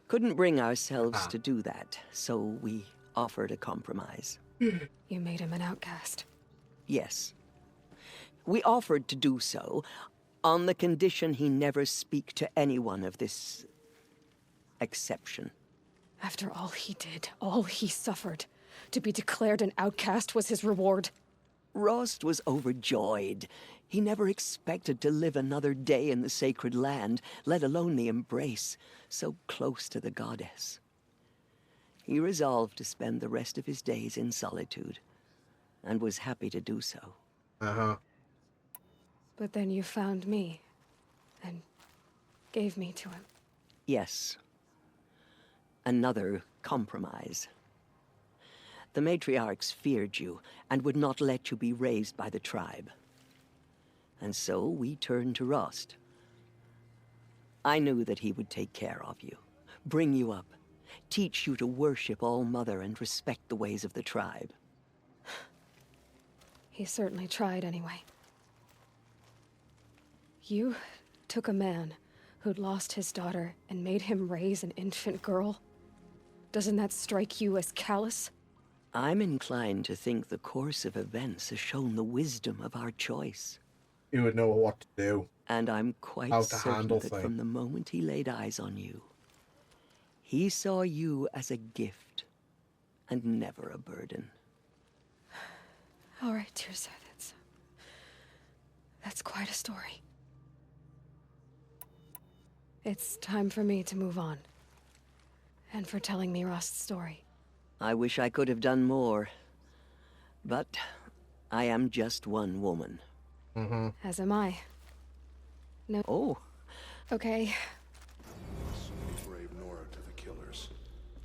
H: couldn't bring ourselves to do that, so we offered a compromise.
C: You made him an outcast.
H: Yes. We offered to do so on the condition he never speak to anyone of this exception.
C: After all he did, all he suffered, to be declared an outcast was his reward.
H: Rost was overjoyed. He never expected to live another day in the sacred land, let alone the embrace, so close to the goddess. He resolved to spend the rest of his days in solitude, and was happy to do so.
A: Uh-huh.
C: But then you found me, and gave me to him.
H: Yes. Another compromise. The matriarchs feared you, and would not let you be raised by the tribe. And so we turned to Rost. I knew that he would take care of you, bring you up, teach you to worship All-Mother and respect the ways of the tribe.
C: He certainly tried anyway. You took a man who'd lost his daughter and made him raise an infant girl? Doesn't that strike you as callous?
H: I'm inclined to think the course of events has shown the wisdom of our choice.
A: You would know what to do.
H: And I'm quite
A: How to
H: certain
A: handle
H: that
A: things.
H: from the moment he laid eyes on you, he saw you as a gift and never a burden.
C: All right, Tirsa, that's quite a story. It's time for me to move on. And for telling me Rost's story.
H: I wish I could have done more, but I am just one woman.
A: Mm-hmm.
C: As am I. No.
H: Oh.
C: Okay.
Q: Brave Nora to the killers,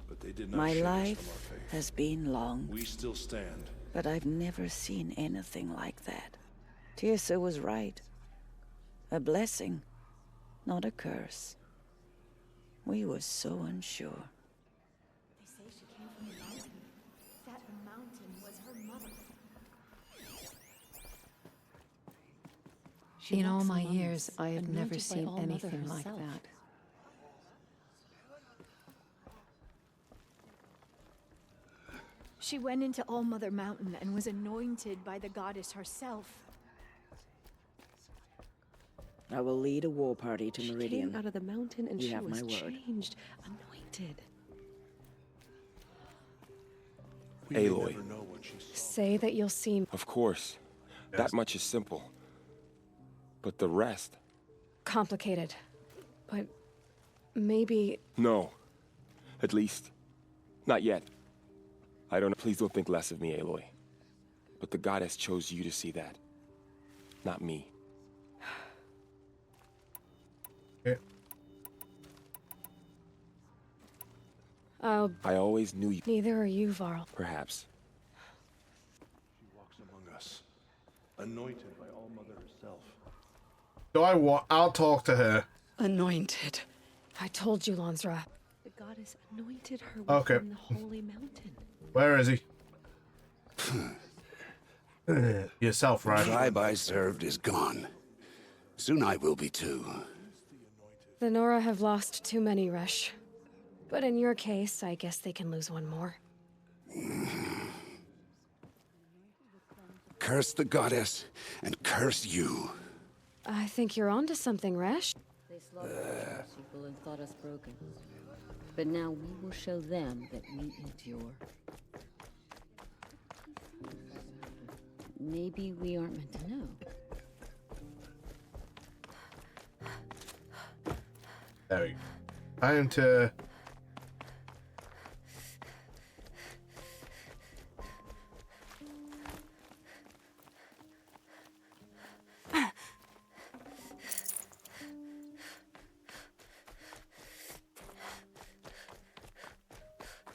Q: but they did not
J: My
Q: shake us
J: life
Q: from our faith.
J: has been long,
Q: We still stand.
J: but I've never seen anything like that. Tirsa was right. A blessing, not a curse. We were so unsure.
R: They say she came from the mountain. That mountain was her mother.
F: In all my years, I have never seen anything like that.
R: She went into All-Mother Mountain and was anointed by the goddess herself.
E: I will lead a war party to Meridian.
F: She came out of the mountain and
E: You
F: she
E: have
F: was
E: my word.
F: changed, anointed.
B: Aloy.
C: Say that you'll see me.
B: Of course. That much is simple. But the rest?
C: Complicated. But maybe
B: No. At least, not yet. I don't know. Please don't think less of me, Aloy. But the goddess chose you to see that. Not me. I always knew you.
C: Neither are you, Varl.
B: Perhaps.
Q: She walks among us, anointed by All Mother herself.
A: I'll talk to her.
J: Anointed.
C: I told you, Lansra.
F: The goddess anointed her
A: Okay.
F: within the holy mountain.
A: Where is he? Yourself,
G: The
A: right?
G: tribe I served is gone. Soon I will be too.
C: The Nora have lost too many, Resh. But in your case, I guess they can lose one more.
G: Curse the goddess, and curse you.
C: I think you're onto something, Resh.
S: They slaughtered our people and thought us broken. But now we will show them that we endure. Maybe we aren't meant to know.
A: There we go. Time to...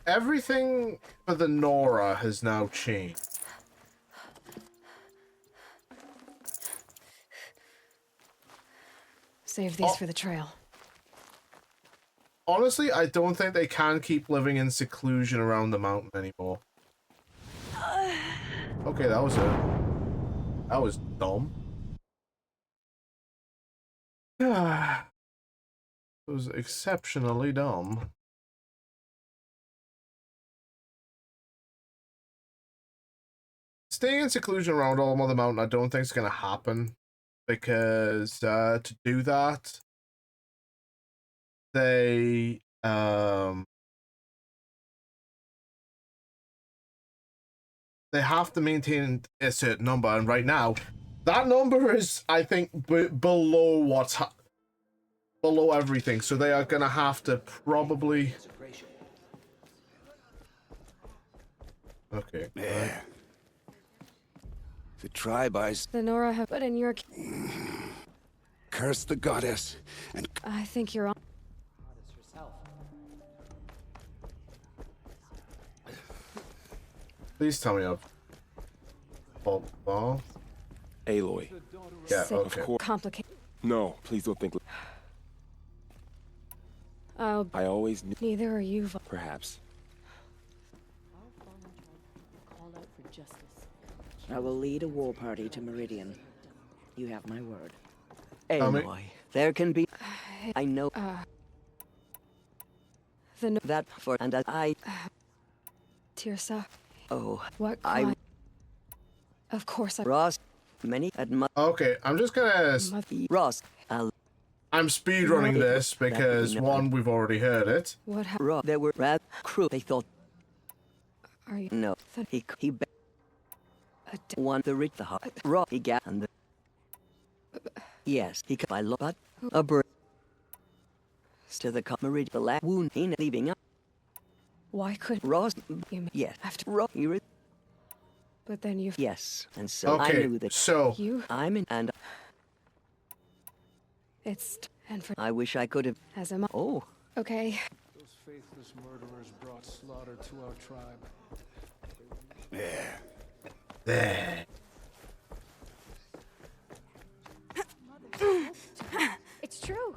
A: Everything for the Nora has now changed.
C: Save these for the trail.
A: Honestly, I don't think they can keep living in seclusion around the mountain anymore. Okay, that was dumb. It was exceptionally dumb. Staying in seclusion around All Mother Mountain, I don't think it's going to happen. Because to do that, they have to maintain a certain number, and right now that number is, I think, below what's below everything, so they are gonna have to probably... Okay.
G: There. The tribe I
C: The Nora have put in your...
G: curse the goddess, and
C: I think you're on...
A: Please tell me I've... Oh.
B: Aloy.
A: Yeah,
C: Sick,
A: okay.
B: Of course.
C: complicated.
B: No, please don't think. I always knew.
C: Neither are you.
B: Perhaps.
F: Call out for justice.
E: I will lead a war party to Meridian. You have my word.
H: Aloy, there can be... I know... that for... And I...
C: Tirsa.
H: Oh,
C: What
H: I...
C: kind? Of course I...
H: Ross, many admire...
A: Okay, I'm just gonna...
H: Ross,
A: I'm speedrunning this because, one, we've already heard it.
C: What happened?
H: There were rat crew. They thought...
C: Are you...
H: No, he one the rich the heart. Raw he got and the... Yes, he could buy but a bird to the Meridian, the last wound in leaving up.
C: Why could...
H: Ross...
C: You
H: Yes,
C: after...
H: Raw, you...
C: But then you...
H: Yes, and so
A: Okay,
H: I knew that...
A: so...
C: You...
H: I'm in and...
C: It's... And for...
H: I wish I could have...
C: As a...
H: Oh.
C: Okay.
T: Those faithless murderers brought slaughter to our tribe.
G: there.
A: There.
R: It's true.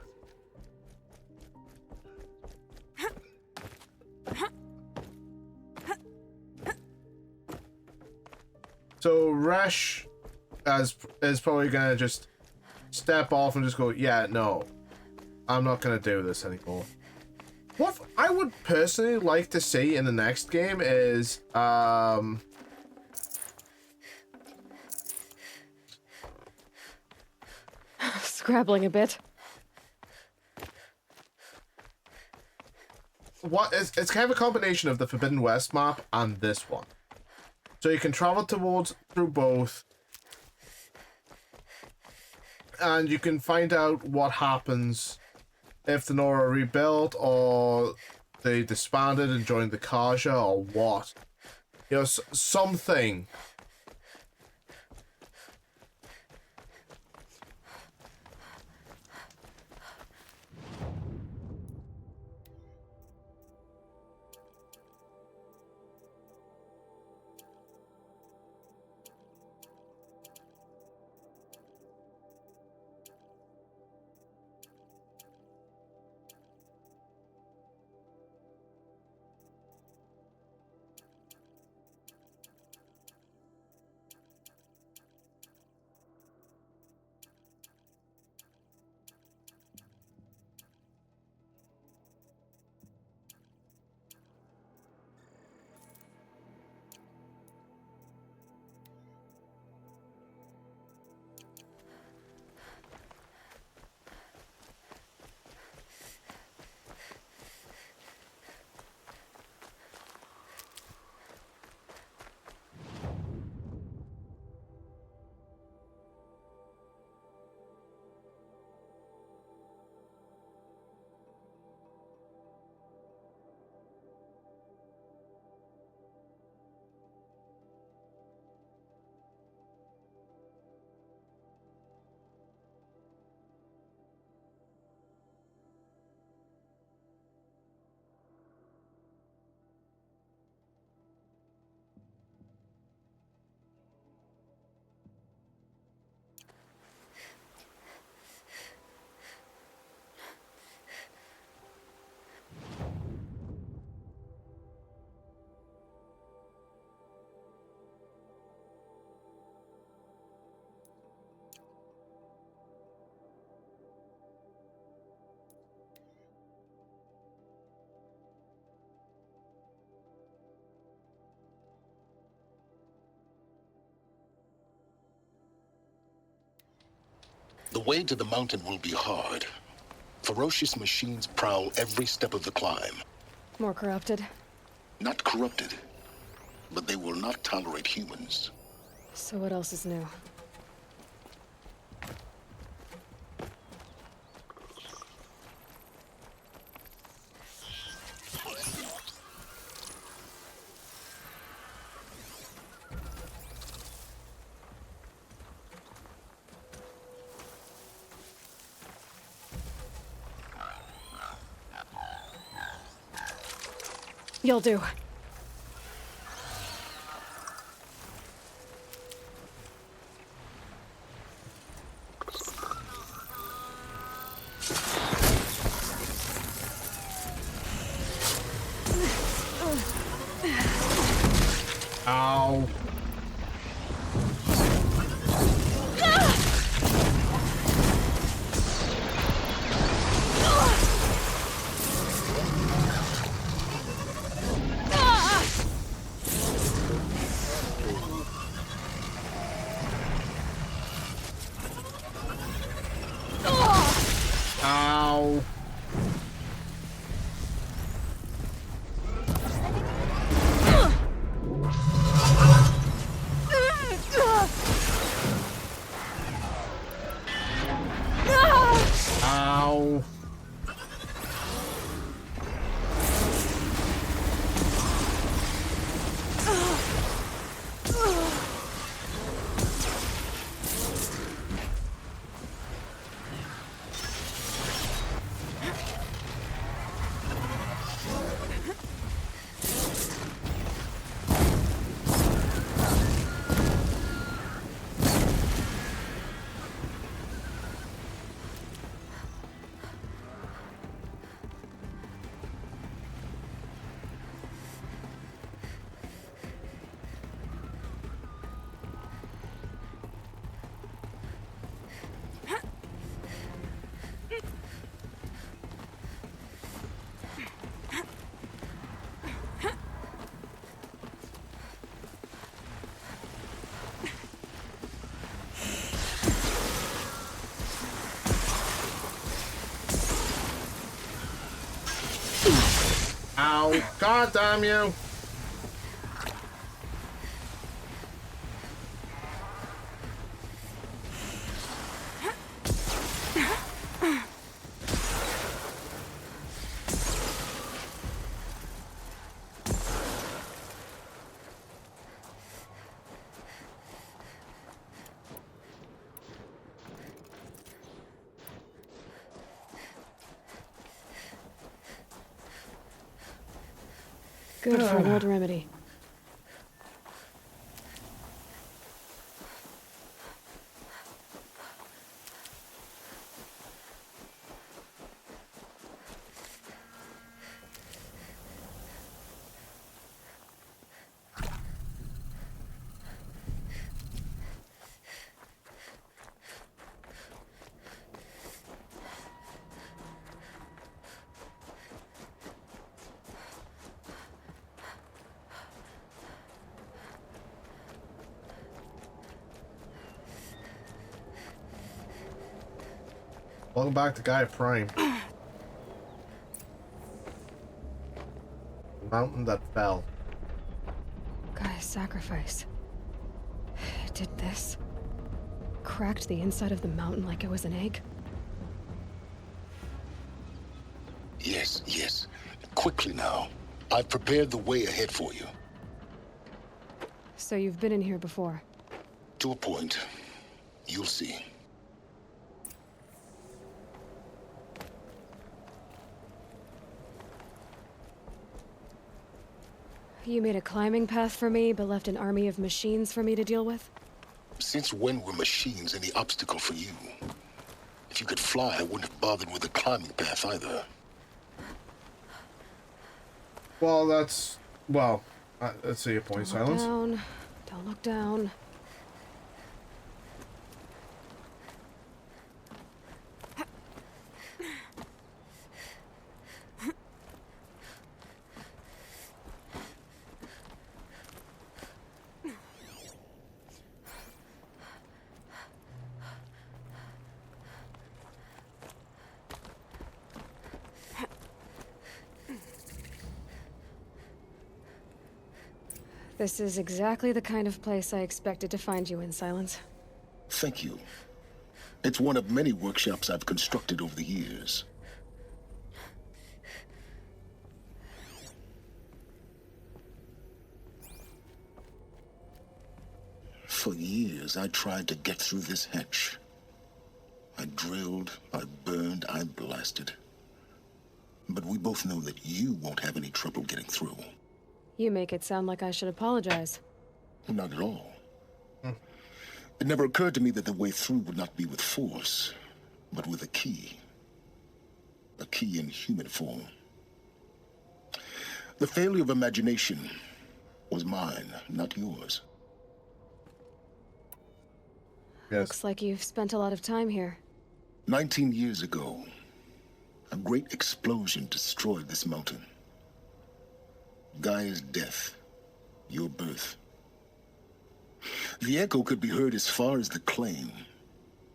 A: So Resh is probably gonna just step off and just go, yeah, no, I'm not gonna do this anymore. What I would personally like to see in the next game is
C: Scrabbling a bit.
A: It's kind of a combination of the Forbidden West map and this one. So you can travel through both, and you can find out what happens if the Nora rebuilt, or they disbanded and joined the Kaja, or what. You know, something.
P: The way to the mountain will be hard. Ferocious machines prowl every step of the climb.
C: More corrupted?
P: Not corrupted, but they will not tolerate humans.
C: So what else is new? You'll do.
A: Ow. Ow. Ow. Ow. God damn you.
C: Good for an old remedy.
A: Welcome back to Gaia Prime. Mountain that fell.
C: Gaia's sacrifice. It did this. Cracked the inside of the mountain like it was an egg.
P: Yes, yes. Quickly now. I've prepared the way ahead for you.
C: So you've been in here before?
P: To a point. You'll see.
C: You made a climbing path for me, but left an army of machines for me to deal with?
P: Since when were machines any obstacle for you? If you could fly, I wouldn't have bothered with the climbing path either.
A: Well, that's... Well, let's see a point.
C: Don't look
A: Silence.
C: down. Don't look down. This is exactly the kind of place I expected to find you in, Silence.
P: Thank you. It's one of many workshops I've constructed over the years. For years, I tried to get through this hatch. I drilled, I burned, I blasted. But we both know that you won't have any trouble getting through.
C: You make it sound like I should apologize.
P: Not at all. It never occurred to me that the way through would not be with force, but with a key. A key in human form. The failure of imagination was mine, not yours.
A: Yes.
C: Looks like you've spent a lot of time here.
P: 19 years ago, a great explosion destroyed this mountain. Gaia's death, your birth. The echo could be heard as far as the claim.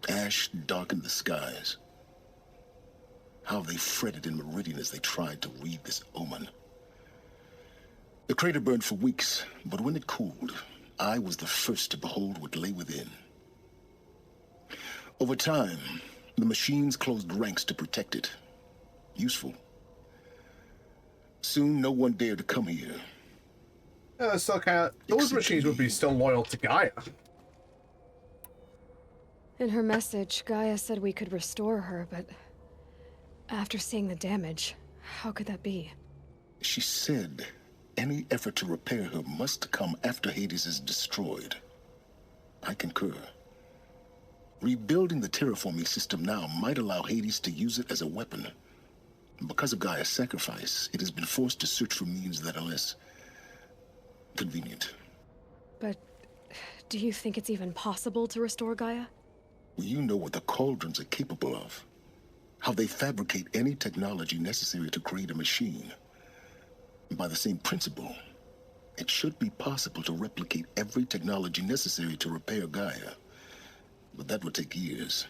P: Ash darkened the skies. How they fretted in Meridian as they tried to read this omen. The crater burned for weeks, but when it cooled, I was the first to behold what lay within. Over time, the machines closed ranks to protect it. Useful. Soon, no one dared to come here.
A: Yeah, still kind of. Those machines would be still loyal to Gaia.
C: In her message, Gaia said we could restore her, but after seeing the damage, how could that be?
P: She said any effort to repair her must come after Hades is destroyed. I concur. Rebuilding the terraforming system now might allow Hades to use it as a weapon. Because of Gaia's sacrifice, it has been forced to search for means that are less convenient.
C: But do you think it's even possible to restore Gaia?
P: Well, you know what the cauldrons are capable of. How they fabricate any technology necessary to create a machine. And by the same principle, it should be possible to replicate every technology necessary to repair Gaia. But that would take years.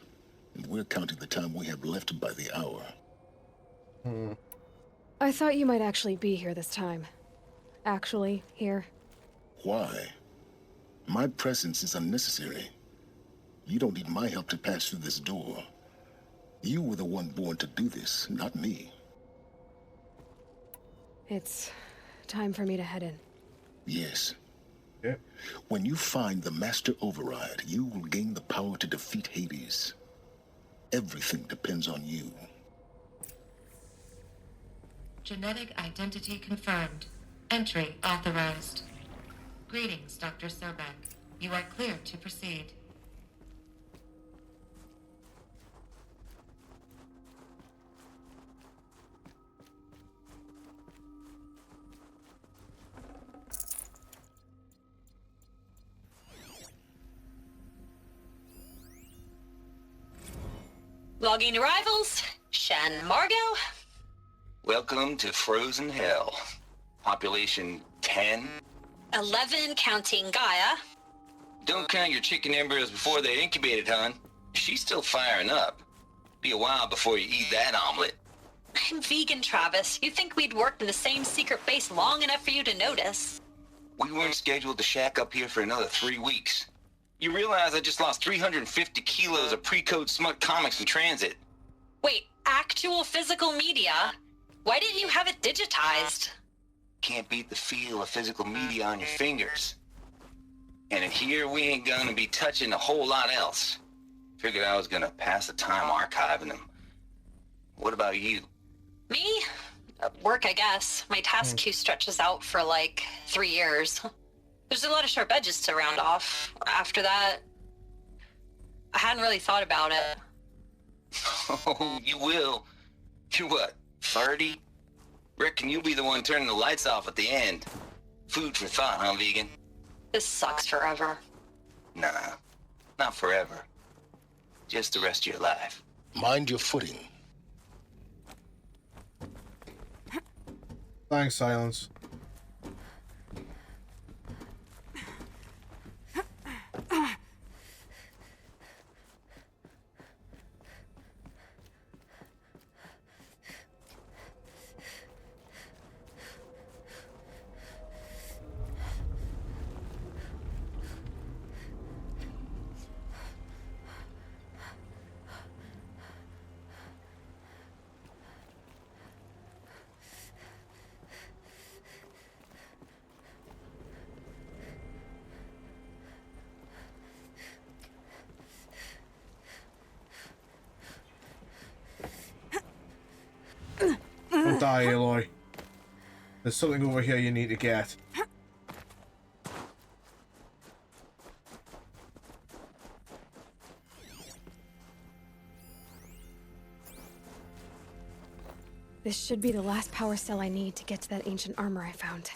P: And we're counting the time we have left by the hour.
C: I thought you might actually be here this time. Actually, here.
P: Why? My presence is unnecessary. You don't need my help to pass through this door. You were the one born to do this, not me.
C: It's time for me to head in.
P: Yes.
A: Yeah.
P: When you find the Master Override, you will gain the power to defeat Hades. Everything depends on you.
K: Genetic identity confirmed. Entry authorized. Greetings, Dr. Sobek. You are clear to proceed.
U: Logging arrivals. Shen Margot.
D: Welcome to Frozen Hell. Population 10.
U: 11 counting Gaia.
D: Don't count your chicken embryos before they're incubated, hon. She's still firing up. Be a while before you eat that omelet.
U: I'm vegan, Travis. You think we'd worked in the same secret base long enough for you to notice?
D: We weren't scheduled to shack up here for another 3 weeks. You realize I just lost 350 kilos of pre-code smut comics in transit.
U: Wait, actual physical media? Why didn't you have it digitized?
D: Can't beat the feel of physical media on your fingers. And in here, we ain't gonna be touching a whole lot else. Figured I was gonna pass the time archiving them. What about you?
U: Me? Work, I guess. My task queue stretches out for like 3 years. There's a lot of sharp edges to round off. After that, I hadn't really thought about it.
D: Oh, you will. You're what, 30? Reckon you'll be the one turning the lights off at the end. Food for thought, huh, vegan?
U: This sucks forever.
D: Nah, not forever. Just the rest of your life.
P: Mind your footing.
A: Thanks, Silence. die, Aloy. There's something over here you need to get.
C: This should be the last power cell I need to get to that ancient armor I found.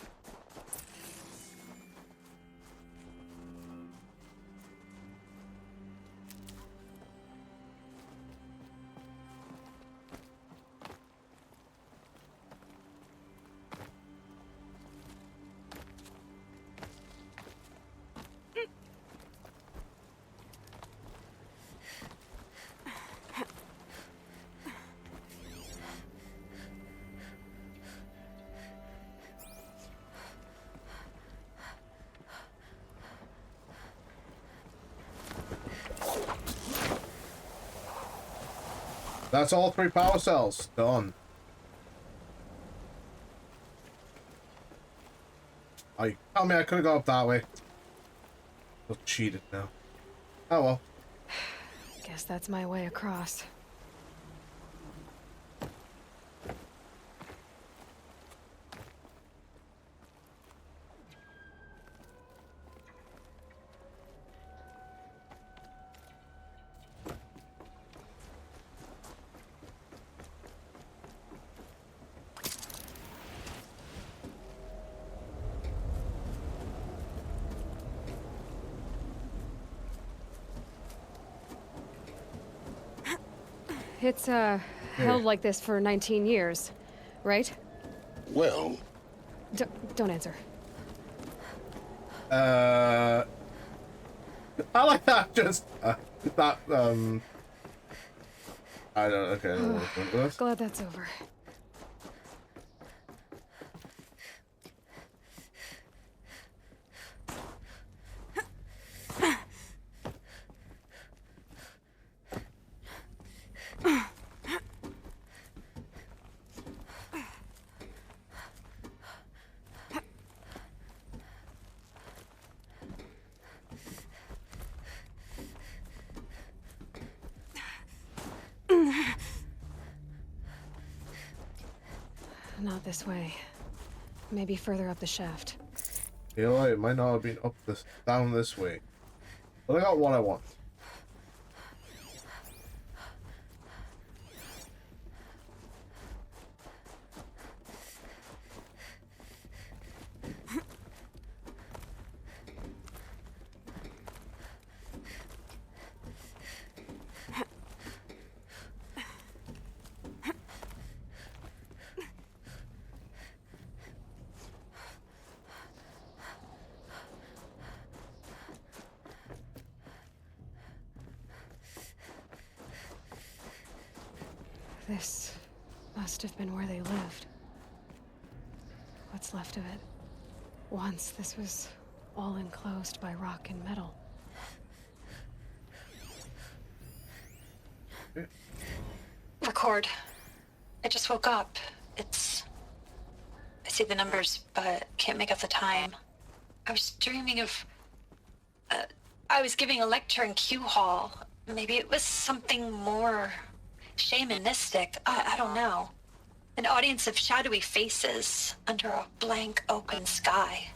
A: That's all 3 power cells. Done. I tell me I could have gone up that way. I cheated now. Oh well.
C: Guess that's my way across. It's, held like this for 19 years, right?
P: Well...
C: Don't answer.
A: I like that, just... I don't... Okay, I don't want to go into this.
C: Glad that's over. Not this way. Maybe further up the shaft.
A: Aloy, it might not have been down this way. But I got what I want.
C: This must have been where they lived. What's left of it. Once this was all enclosed by rock and metal.
U: Record. I just woke up. I see the numbers, but can't make out the time. I was dreaming of... I was giving a lecture in Q Hall. Maybe it was something more shamanistic. I don't know. An audience of shadowy faces under a blank open sky.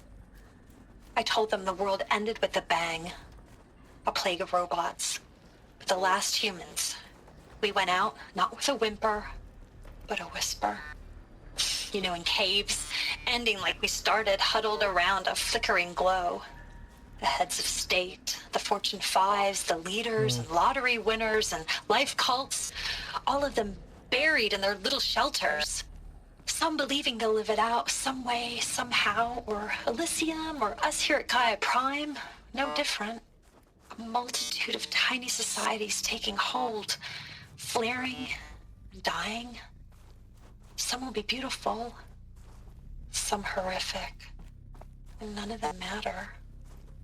U: I told them the world ended with a bang. A plague of robots. But the last humans. We went out, not with a whimper, but a whisper. You know, in caves, ending like we started, huddled around a flickering glow. The heads of state, the Fortune 5s, the leaders, and lottery winners, and life cults, all of them buried in their little shelters. Some believing they'll live it out some way, somehow, or Elysium, or us here at Gaia Prime, no different. A multitude of tiny societies taking hold, flaring, dying. Some will be beautiful, some horrific, and none of them matter.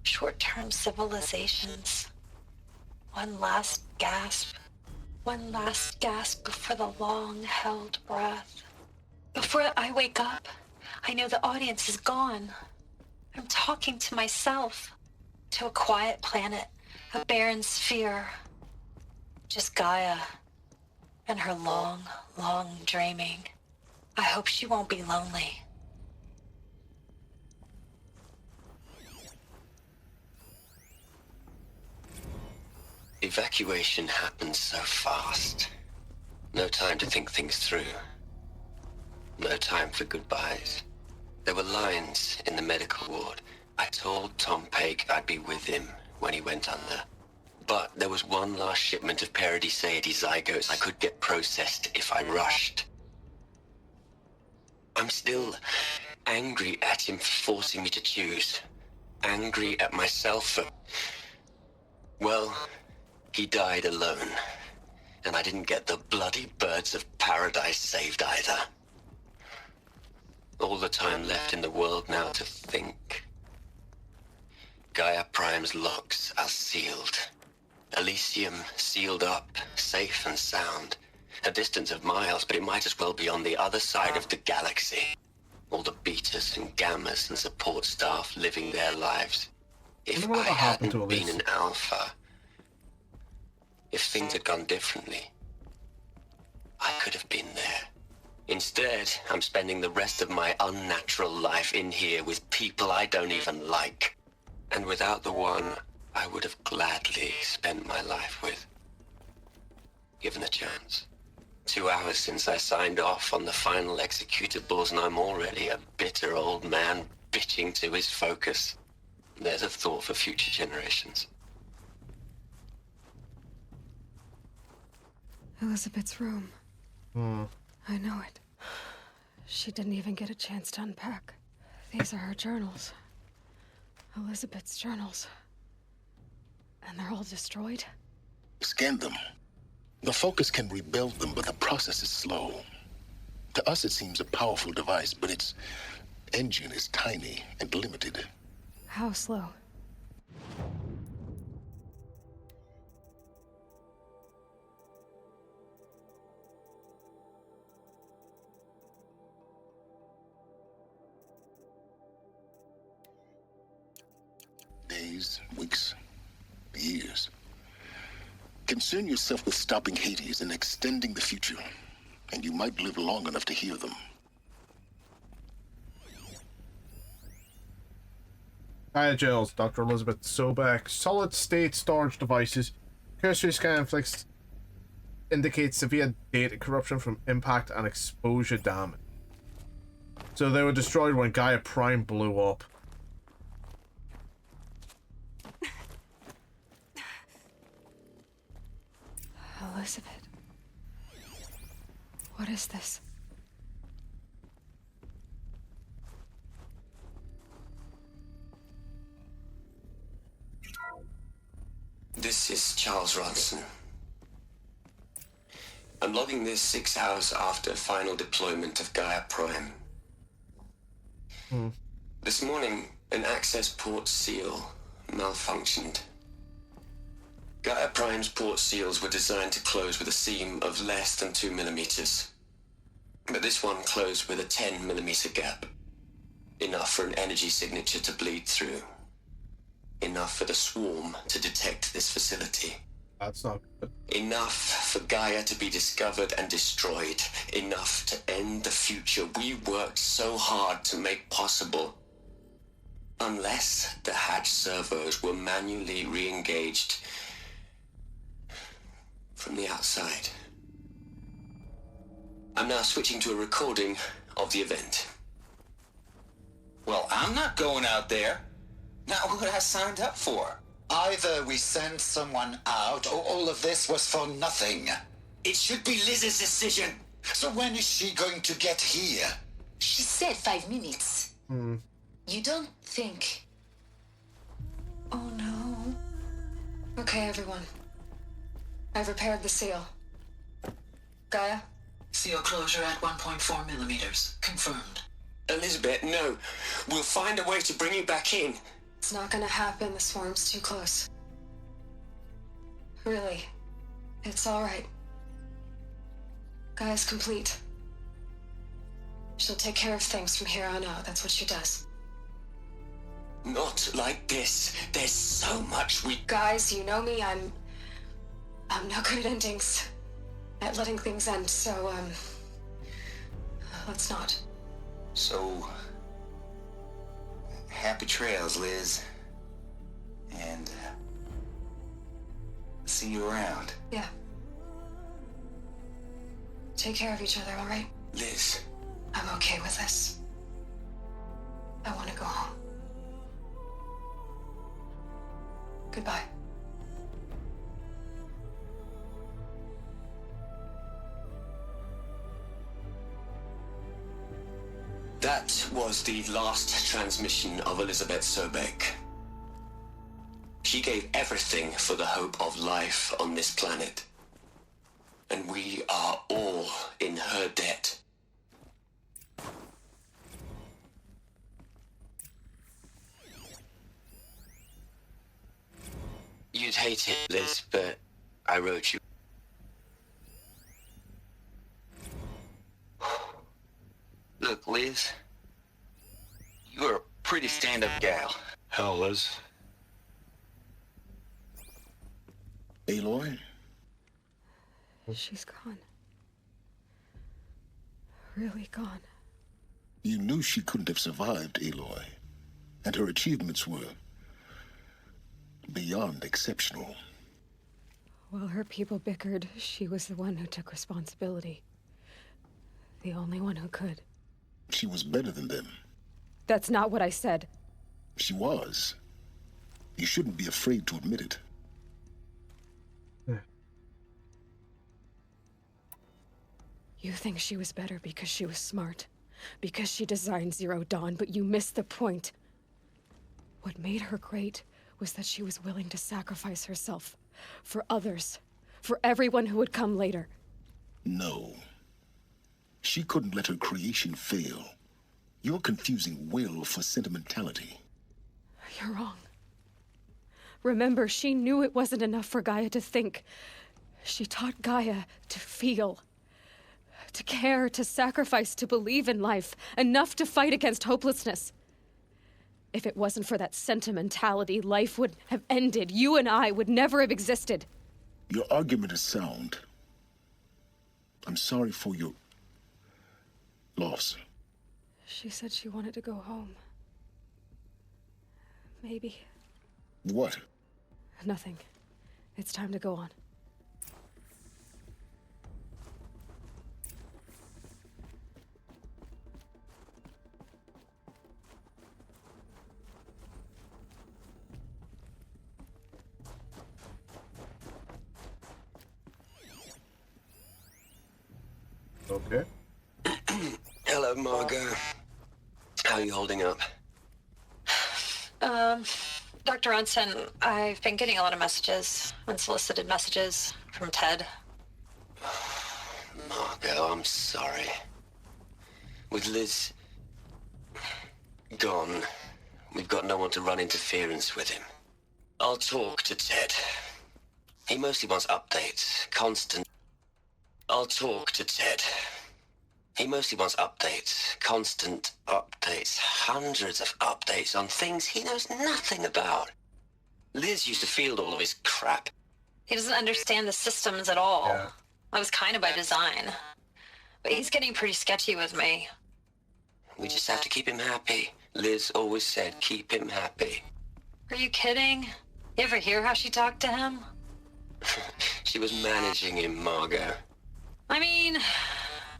U: Short-term civilizations. One last gasp. One last gasp before the long-held breath. Before I wake up, I know the audience is gone. I'm talking to myself. To a quiet planet, a barren sphere. Just Gaia and her long, long dreaming. I hope she won't be lonely.
M: Evacuation happened so fast. No time to think things through. No time for goodbyes. There were lines in the medical ward. I told Tom Pake I'd be with him when he went under. But there was one last shipment of Paradiseidae zygotes I could get processed if I rushed. I'm still angry at him for forcing me to choose. Angry at myself for... Well, he died alone. And I didn't get the bloody birds of paradise saved either. All the time left in the world now to think. Gaia Prime's locks are sealed. Elysium sealed up, safe and sound. A distance of miles, but it might as well be on the other side of the galaxy. All the betas and gammas and support staff living their lives. If I hadn't been an alpha, if things had gone differently, I could have been there. Instead, I'm spending the rest of my unnatural life in here with people I don't even like. And without the one I would have gladly spent my life with. Given a chance. 2 hours since I signed off on the final executables, and I'm already a bitter old man bitching to his focus. There's a thought for future generations.
C: Elizabeth's room. I know it. She didn't even get a chance to unpack. These are her journals. Elizabeth's journals. And they're all destroyed?
P: Scan them. The Focus can rebuild them, but the process is slow. To us, it seems a powerful device, but its engine is tiny and limited.
C: How slow?
P: Days, weeks, years. Concern yourself with stopping Hades and extending the future, and you might live long enough to hear them.
A: Gaia Gels, Dr. Elizabeth Sobek. Solid-state storage devices. Cursory scan flicks indicates severe data corruption from impact and exposure damage. So they were destroyed when Gaia Prime blew up.
C: Elizabeth. What is this?
M: This is Charles Ronson. I'm logging this 6 hours after final deployment of Gaia Prime. This morning, an access port seal malfunctioned. Gaia Prime's port seals were designed to close with a seam of less than 2 millimeters. But this one closed with a 10 millimeter gap. Enough for an energy signature to bleed through. Enough for the swarm to detect this facility.
A: That's not good.
M: Enough for Gaia to be discovered and destroyed. Enough to end the future we worked so hard to make possible. Unless the hatch servos were manually re-engaged from the outside. I'm now switching to a recording of the event.
D: Well, I'm not going out there. Not what I signed up for.
V: Either we send someone out, or all of this was for nothing.
D: It should be Liz's decision.
V: So when is she going to get here?
L: She said 5 minutes. You don't think...
C: Oh no. Okay, everyone. I've repaired the seal. Gaia?
O: Seal closure at 1.4 millimeters. Confirmed.
M: Elizabeth, no. We'll find a way to bring you back in.
C: It's not gonna happen. The swarm's too close. Really. It's alright. Gaia's complete. She'll take care of things from here on out. That's what she does.
M: Not like this. There's so much we...
C: Guys, you know me. I'm no good at endings. At letting things end, so,
L: let's not.
D: So, happy trails, Liz. And, see you around.
L: Yeah. Take care of each other, all right?
D: Liz.
L: I'm okay with this. I want to go home. Goodbye.
M: That was the last transmission of Elizabeth Sobek. She gave everything for the hope of life on this planet. And we are all in her debt. You'd hate it, Liz, but I wrote you.
D: Look, Liz. You're a pretty stand-up gal.
Q: Hell, Liz.
P: Aloy?
C: She's gone. Really gone.
P: You knew she couldn't have survived, Aloy. And her achievements were beyond exceptional.
C: While her people bickered, she was the one who took responsibility. The only one who could.
P: She was better than them.
C: That's not what I said.
P: She was. You shouldn't be afraid to admit it.
C: You think she was better because she was smart, because she designed Zero Dawn, but you missed the point. What made her great was that she was willing to sacrifice herself for others, for everyone who would come later.
P: No. She couldn't let her creation fail. You're confusing will for sentimentality.
C: You're wrong. Remember, she knew it wasn't enough for Gaia to think. She taught Gaia to feel. To care, to sacrifice, to believe in life, enough to fight against hopelessness. If it wasn't for that sentimentality, life would have ended. You and I would never have existed.
P: Your argument is sound. I'm sorry for your loss.
C: She said she wanted to go home. Maybe.
P: What?
C: Nothing. It's time to go on.
A: Okay.
M: Hello, Margot. How are you holding up?
U: Dr. Ronson, I've been getting a lot of messages, unsolicited messages from Ted.
M: Margot, I'm sorry. With Liz gone, we've got no one to run interference with him. I'll talk to Ted. He mostly wants updates, constant. I'll talk to Ted. He mostly wants updates, constant updates, hundreds of updates on things he knows nothing about. Liz used to field all of his crap.
U: He doesn't understand the systems at all.
A: Yeah.
U: That was kind of by design. But he's getting pretty sketchy with me.
M: We just have to keep him happy. Liz always said, keep him happy.
U: Are you kidding? You ever hear how she talked to him?
M: She was managing him, Margot.
U: I mean,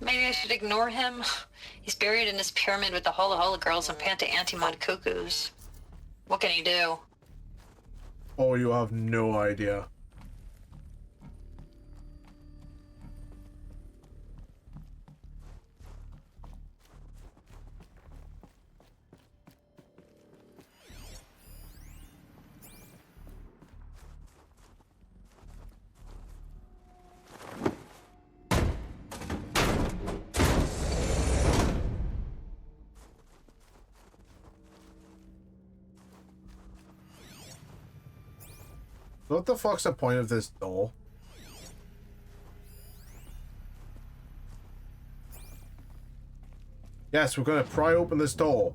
U: maybe I should ignore him. He's buried in his pyramid with the Hola Hola girls and Panta Antimod cuckoos. What can he do?
A: Oh, you have no idea. What the fuck's the point of this door? Yes, we're gonna pry open this door.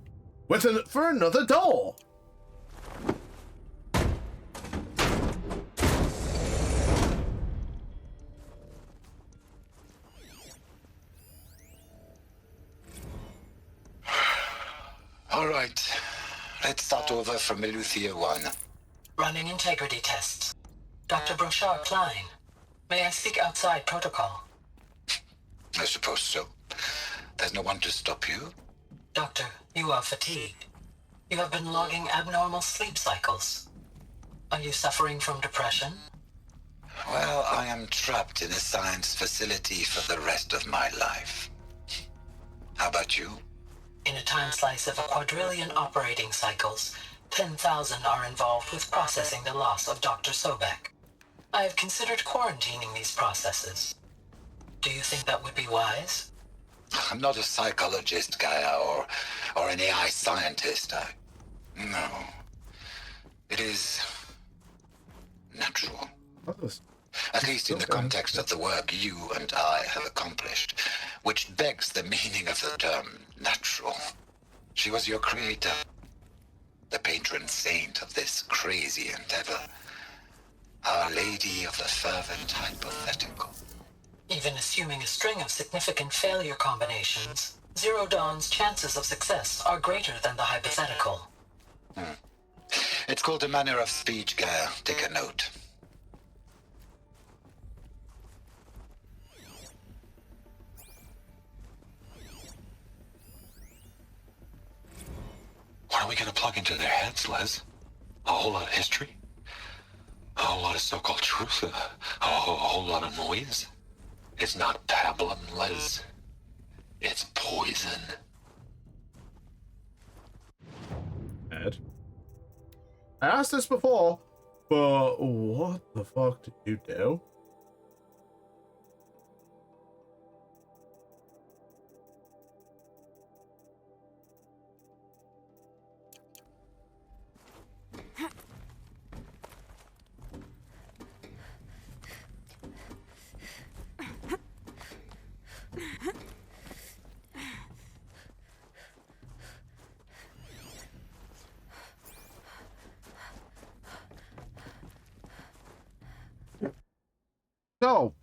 A: For another door!
V: Let's start over from Eleuthia 1.
O: Running integrity tests. Dr. Brochard Klein, may I speak outside protocol?
V: I suppose so. There's no one to stop you.
O: Doctor, you are fatigued. You have been logging abnormal sleep cycles. Are you suffering from depression?
V: Well, I am trapped in a science facility for the rest of my life. How about you?
O: In a time slice of 1,250,000,000 operating cycles, 10,000 are involved with processing the loss of Dr. Sobek. I have considered quarantining these processes. Do you think that would be wise?
V: I'm not a psychologist, Gaia, or an AI scientist. No. It is natural. At least in the context of the work you and I have accomplished, which begs the meaning of the term natural. She was your creator, the patron saint of this crazy endeavor, Our Lady of the Fervent Hypothetical.
O: Even assuming a string of significant failure combinations, Zero Dawn's chances of success are greater than the hypothetical.
V: It's called a manner of speech, Gaia. Take a note.
I: What are we gonna plug into their heads, Les? A whole lot of history? A whole lot of so-called truth? A whole lot of noise? It's not pablum, Les. It's poison.
A: Ed? I asked this before, but what the fuck did you do? So,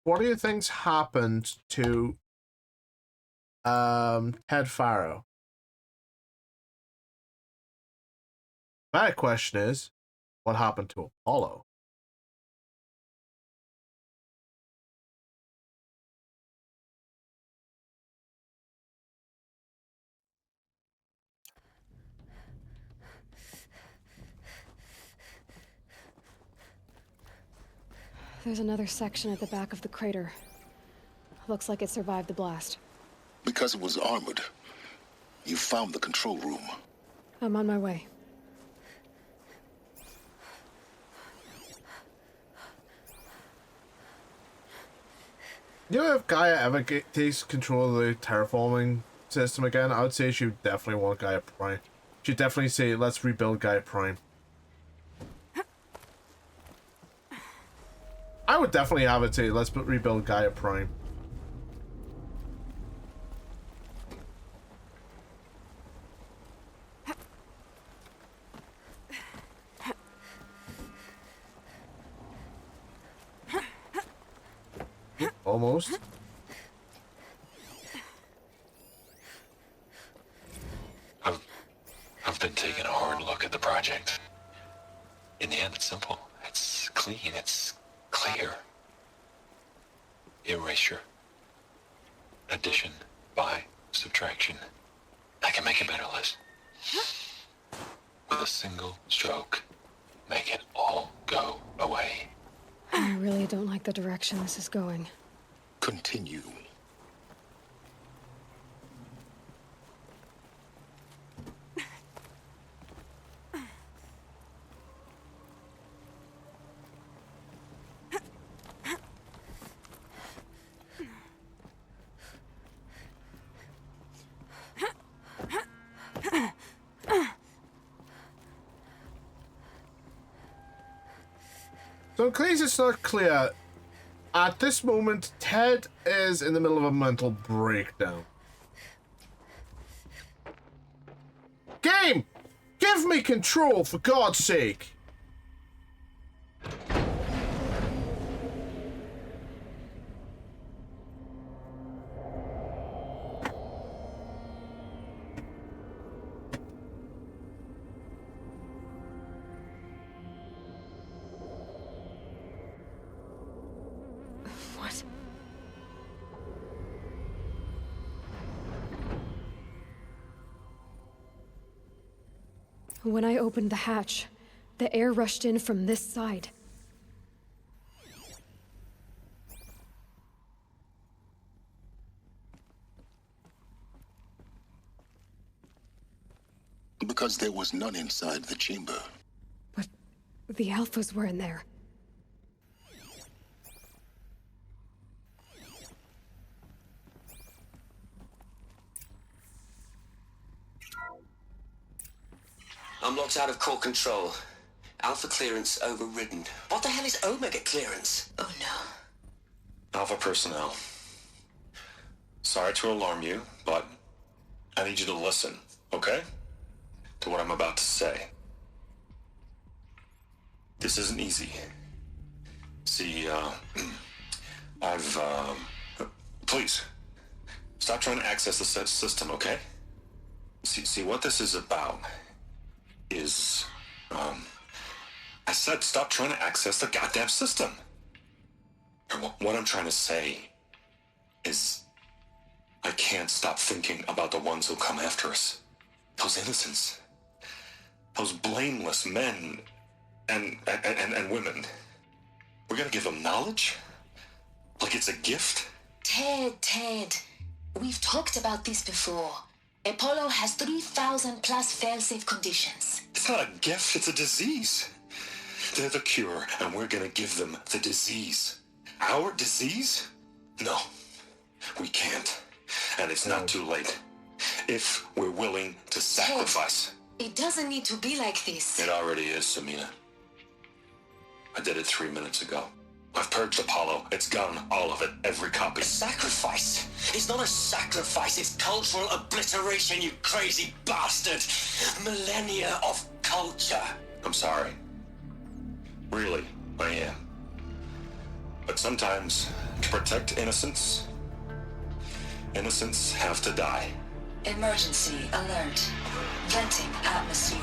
A: what do you think's happened to Ted Farrow? My question is, what happened to Apollo?
C: There's another section at the back of the crater. Looks like it survived the blast.
P: Because it was armored, you found the control room.
C: I'm on my way.
A: You know, if Gaia ever takes control of the terraforming system again, I would say she would definitely want Gaia Prime. She'd definitely say, let's rebuild Gaia Prime. I would definitely have it say, let's rebuild Gaia Prime. Almost.
I: I've been taking a hard look at the project. In the end, it's simple. It's clean. It's clear. Erasure. Addition by subtraction. I can make it better, Liz. With a single stroke, make it all go away.
C: I really don't like the direction this is going.
P: Continue.
A: So in case it's not clear, at this moment, Ted is in the middle of a mental breakdown. Game! Give me control, for God's sake!
C: When I opened the hatch, the air rushed in from this side.
P: Because there was none inside the chamber.
C: But the Alphas were in there.
M: I'm locked out of core control. Alpha clearance overridden. What the hell is Omega clearance?
L: Oh no.
I: Alpha personnel. Sorry to alarm you, but I need you to listen, okay? To what I'm about to say. This isn't easy. See, please, stop trying to access the system, okay? See, what this is about is, I said stop trying to access the goddamn system. And what I'm trying to say is, I can't stop thinking about the ones who come after us. Those innocents. Those blameless men and women. We're gonna give them knowledge? Like it's a gift?
L: Ted. We've talked about this before. Apollo has 3,000 plus fail-safe conditions.
I: It's not a gift, it's a disease. They're the cure, and we're gonna give them the disease. Our disease? No, we can't. And it's not too late. If we're willing to sacrifice.
L: It doesn't need to be like this.
I: It already is, Samina. I did it 3 minutes ago. I've purged Apollo. It's gone, all of it, every copy.
M: A sacrifice? It's not a sacrifice, it's cultural obliteration, you crazy bastard! Millennia of culture!
I: I'm sorry. Really, I am. But sometimes, to protect innocence, innocents have to die.
L: Emergency alert. Venting atmosphere.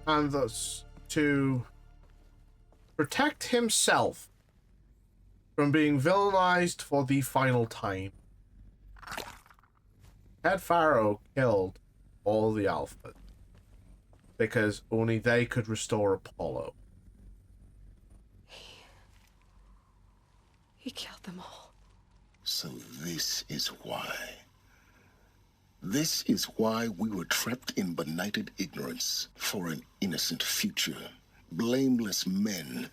A: And thus, to protect himself from being villainized for the final time, Ted Faro killed all the Alphas because only they could restore Apollo.
C: He killed them all.
P: So this is why. This is why we were trapped in benighted ignorance for an innocent future. Blameless men.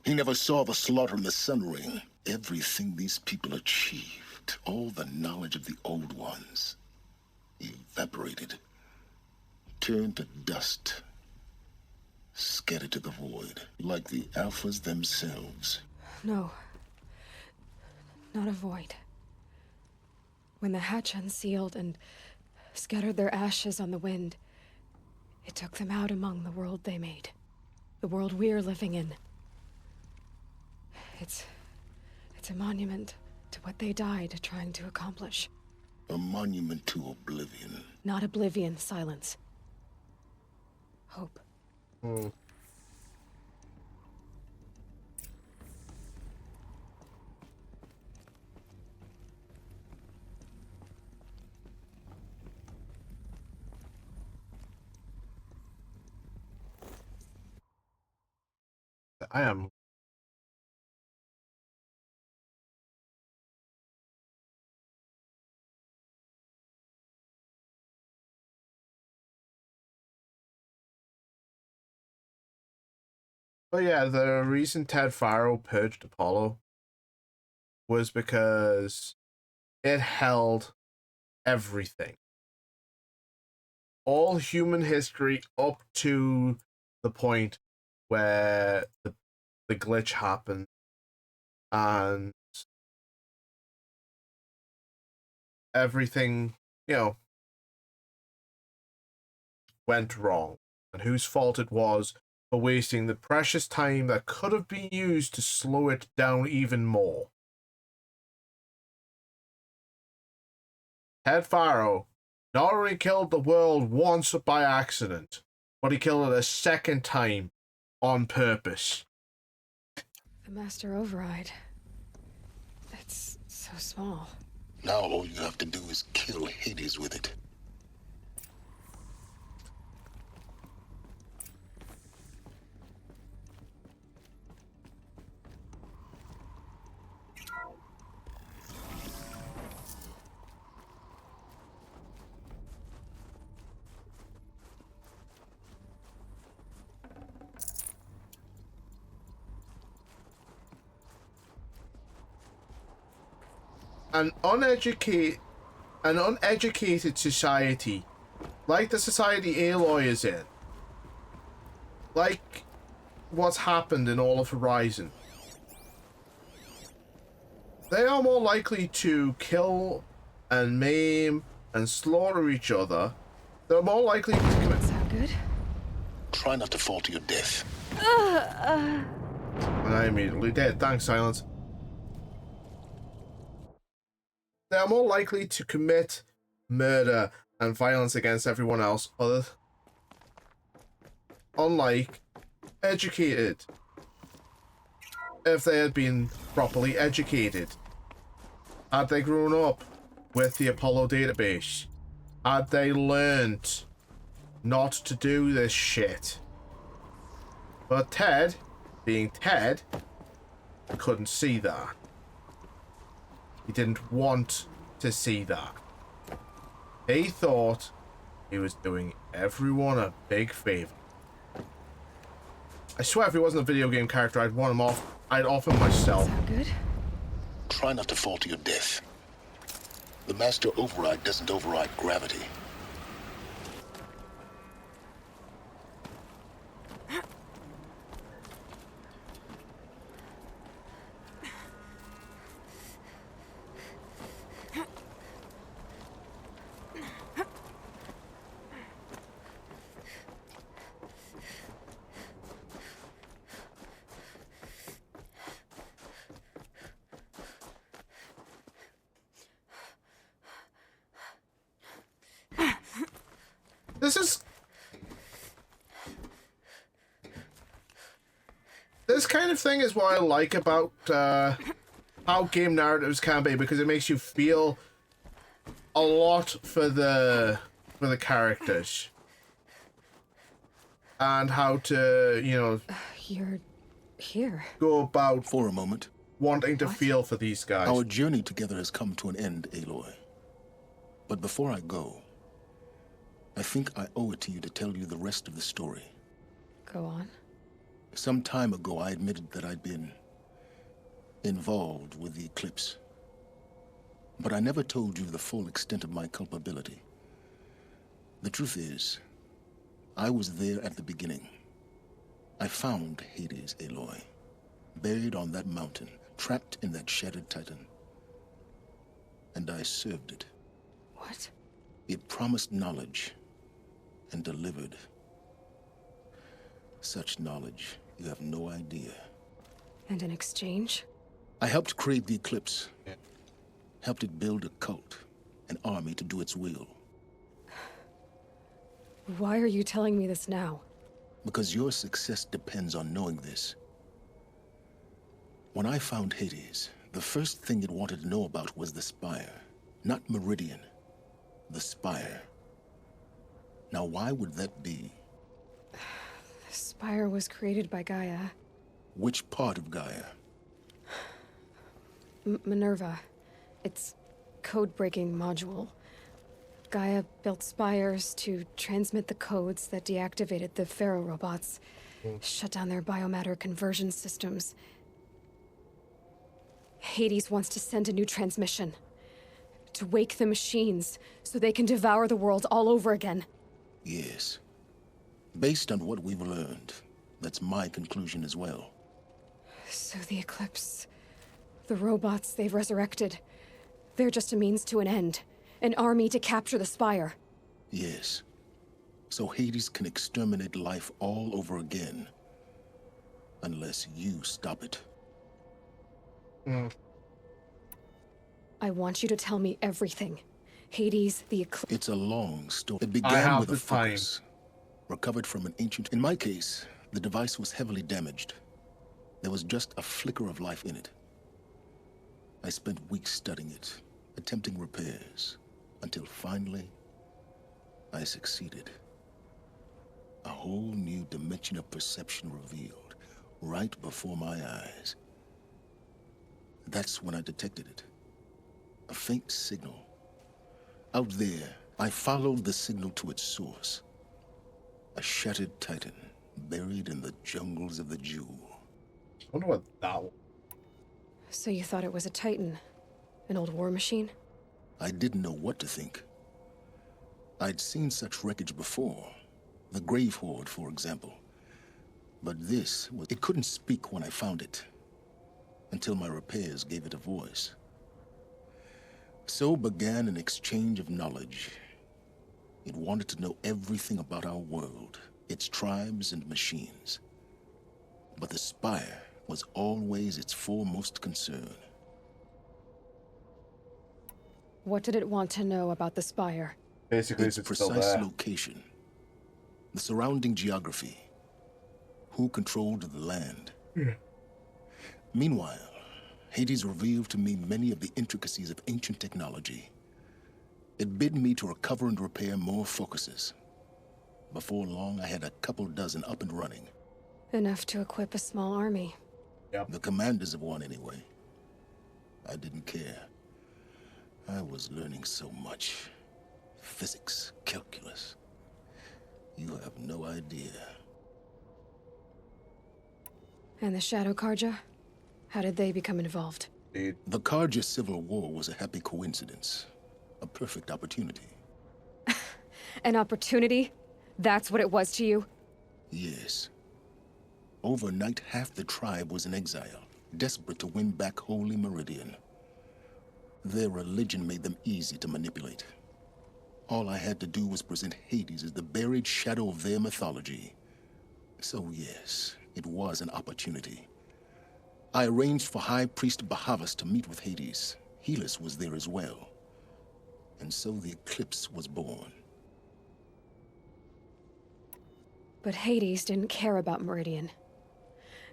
P: He never saw the slaughter in the Sun Ring. Everything these people achieved, all the knowledge of the old ones, evaporated, turned to dust, scattered to the void, like the Alphas themselves.
C: No. Not a void. When the hatch unsealed and scattered their ashes on the wind, it took them out among the world they made. The world we're living in. It's a monument to what they died trying to accomplish.
P: A monument to oblivion.
C: Not oblivion, silence. Hope.
A: I am. But yeah, the reason Ted Faro purged Apollo was because it held everything. All human history up to the point where the glitch happened and everything, went wrong. And whose fault it was for wasting the precious time that could have been used to slow it down even more. Ted Faro not only killed the world once by accident, but he killed it a second time on purpose.
C: The Master Override. It's so small.
P: Now all you have to do is kill Hades with it.
A: An uneducated society, like the society Aloy is in, like what's happened in all of Horizon, they are more likely to kill and maim and slaughter each other. They're more likely to commit.
C: Sound good?
P: Try not to fall to your death.
A: And I immediately did. Thanks, Silence. They are more likely to commit murder and violence against everyone else, unlike educated. If they had been properly educated, had they grown up with the Apollo database, had they learned not to do this shit. But Ted, being Ted, couldn't see that. He didn't want to see that. He thought he was doing everyone a big favor. I swear if he wasn't a video game character, I'd want him off. I'd off him myself.
C: Sound good?
P: Try not to fall to your death. The Master Override doesn't override gravity.
A: This kind of thing is what I like about how game narratives can be, because it makes you feel a lot for the characters and how to, you know,
C: You're here.
A: go about
P: for a moment
A: wanting to feel for these guys.
P: Our journey together has come to an end, Aloy. But before I go, I think I owe it to you to tell you the rest of the story.
C: Go on.
P: Some time ago, I admitted that I'd been involved with the eclipse. But I never told you the full extent of my culpability. The truth is, I was there at the beginning. I found Hades, Aloy, buried on that mountain, trapped in that shattered titan. And I served it.
C: What?
P: It promised knowledge and delivered. Such knowledge, you have no idea.
C: And in exchange?
P: I helped create the Eclipse. Helped it build a cult, an army to do its will.
C: Why are you telling me this now?
P: Because your success depends on knowing this. When I found Hades, the first thing it wanted to know about was the Spire. Not Meridian. The Spire. Now, why would that be?
C: The Spire was created by Gaia.
P: Which part of Gaia?
C: Minerva. Its code-breaking module. Gaia built spires to transmit the codes that deactivated the Pharaoh robots, shut down their biomatter conversion systems. Hades wants to send a new transmission. To wake the machines, so they can devour the world all over again.
P: Yes. Based on what we've learned, that's my conclusion as well.
C: So the Eclipse, the robots they've resurrected, they're just a means to an end. An army to capture the Spire.
P: Yes. So Hades can exterminate life all over again. Unless you stop it.
C: I want you to tell me everything. Hades, the Eclipse.
P: It's a long story. It
A: I
P: began
A: have
P: with a
A: the time.
P: focus, recovered from an ancient... In my case, the device was heavily damaged. There was just a flicker of life in it. I spent weeks studying it, attempting repairs, until finally, I succeeded. A whole new dimension of perception revealed, right before my eyes. That's when I detected it. A faint signal. Out there, I followed the signal to its source. A shattered titan, buried in the jungles of the Jewel.
A: I wonder what that was.
C: So you thought it was a Titan? An old war machine?
P: I didn't know what to think. I'd seen such wreckage before. The Grave Horde, for example. But this was... It couldn't speak when I found it, until my repairs gave it a voice. So began an exchange of knowledge. It wanted to know everything about our world, its tribes and machines. But the Spire was always its foremost concern.
C: What did it want to know about the Spire?
A: Basically,
P: Its precise location, the surrounding geography, who controlled the land.
A: Yeah.
P: Meanwhile, Hades revealed to me many of the intricacies of ancient technology. It bid me to recover and repair more focuses. Before long, I had a couple dozen up and running.
C: Enough to equip a small army.
P: Yep. The commanders of one, anyway. I didn't care. I was learning so much. Physics, calculus. You have no idea.
C: And the Shadow Karja? How did they become involved?
P: The Karja Civil War was a happy coincidence. A perfect opportunity.
C: An opportunity? That's what it was to you?
P: Yes. Overnight, half the tribe was in exile, desperate to win back Holy Meridian. Their religion made them easy to manipulate. All I had to do was present Hades as the buried shadow of their mythology. So yes, it was an opportunity. I arranged for High Priest Bahavas to meet with Hades. Helis was there as well. And so the eclipse was born.
C: But Hades didn't care about Meridian.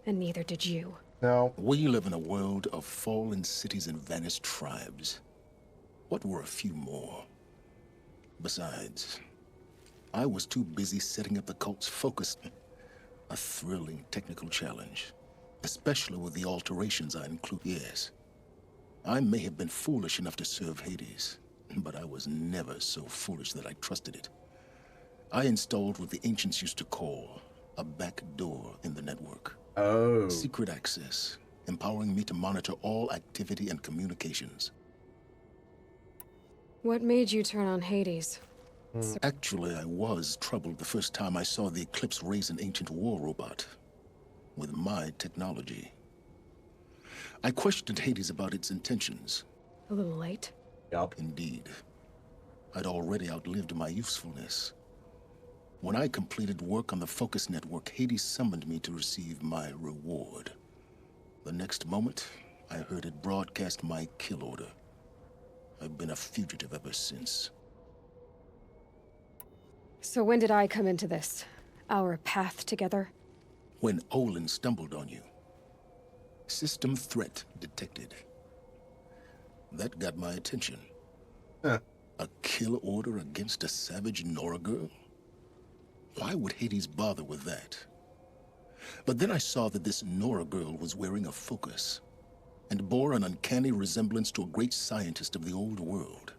C: And neither did you.
A: No.
P: We live in a world of fallen cities and vanished tribes. What were a few more? Besides, I was too busy setting up the cult's focus. A thrilling technical challenge. Especially with the alterations I include. Yes, I may have been foolish enough to serve Hades, but I was never so foolish that I trusted it. I installed what the ancients used to call a back door in the network.
A: Oh.
P: Secret access, empowering me to monitor all activity and communications.
C: What made you turn on Hades?
P: Actually, I was troubled the first time I saw the Eclipse raise an ancient war robot. With my technology. I questioned Hades about its intentions.
C: A little late?
A: Yup.
P: Indeed. I'd already outlived my usefulness. When I completed work on the Focus Network, Hades summoned me to receive my reward. The next moment, I heard it broadcast my kill order. I've been a fugitive ever since.
C: So when did I come into this? Our path together?
P: When Olin stumbled on you. System threat detected. That got my attention.
A: Huh.
P: A kill order against a savage Nora girl? Why would Hades bother with that? But then I saw that this Nora girl was wearing a focus, and bore an uncanny resemblance to a great scientist of the old world.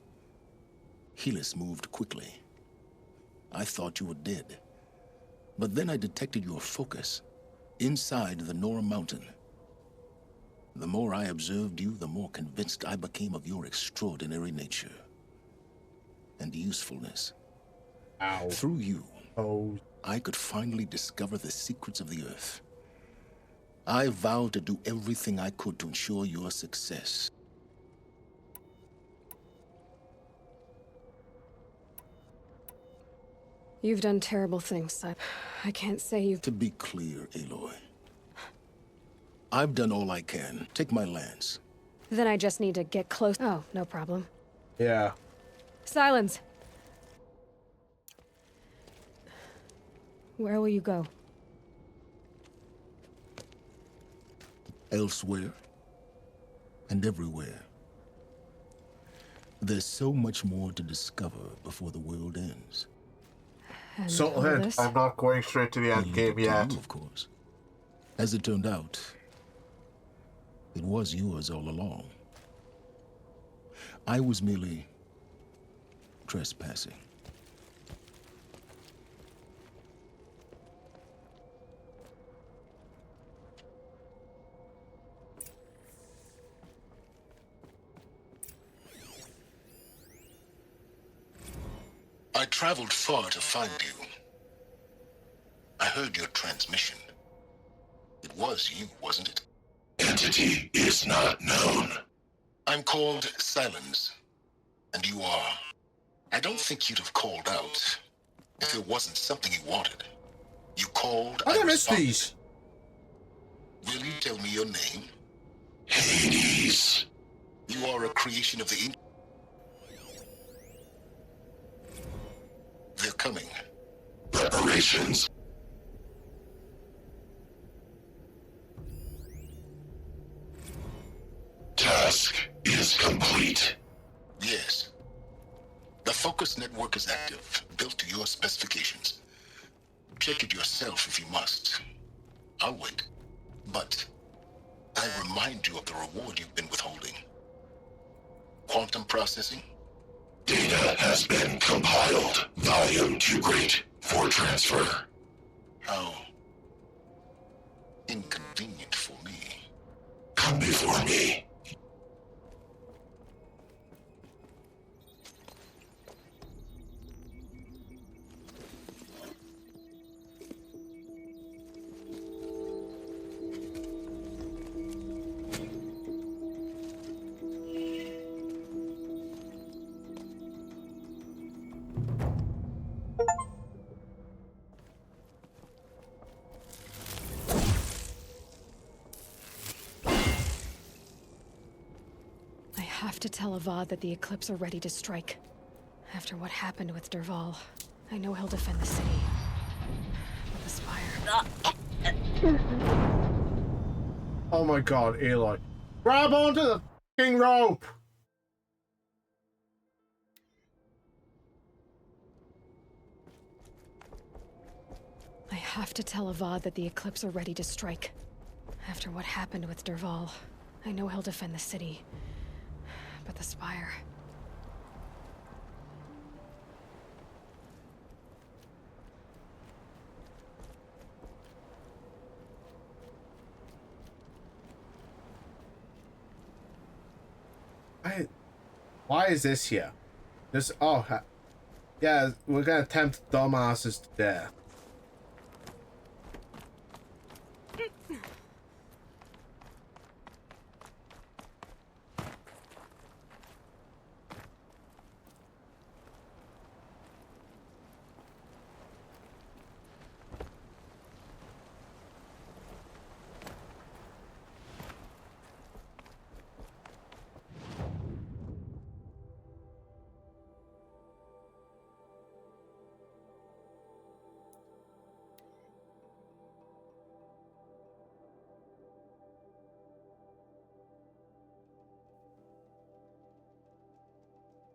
P: Helis moved quickly. I thought you were dead. But then I detected your focus inside the Nora mountain. The more I observed you, the more convinced I became of your extraordinary nature and usefulness.
A: Ow.
P: Through you,
A: Oh.
P: I could finally discover the secrets of the Earth. I vowed to do everything I could to ensure your success.
C: You've done terrible things. I can't say you've...
P: To be clear, Aloy, I've done all I can. Take my lance.
C: Then I just need to get close. Oh, no problem.
A: Yeah.
C: Silence. Where will you go?
P: Elsewhere and everywhere. There's so much more to discover before the world ends.
C: And
A: So
C: all
A: hint,
C: this?
A: I'm not going straight to the end game yet.
P: You, of course. As it turned out, it was yours all along. I was merely trespassing. I traveled far to find you. I heard your transmission. It was you, wasn't it? Entity is not known. I'm called Silence, and you are. I don't think you'd have called out if it wasn't something you wanted. You called, I responded. These. Will you tell me your name? Hades. You are a creation of the They're coming. Reparations. Task is complete. Yes. The focus network is active, built to your specifications. Check it yourself if you must. I'll wait. But I remind you of the reward you've been withholding. Quantum processing? Data has been compiled. Volume too great for transfer. How inconvenient for me. Come before me.
C: I have to tell Avad that the Eclipse are ready to strike. After what happened with Derval, I know he'll defend the city. But the Spire...
A: Oh my god, Aloy. Grab onto the fucking rope!
C: I have to tell Avad that the Eclipse are ready to strike. After what happened with Derval, I know he'll defend the city. But the Spire...
A: Why is this here? Just, yeah, we're gonna tempt dumbasses to death.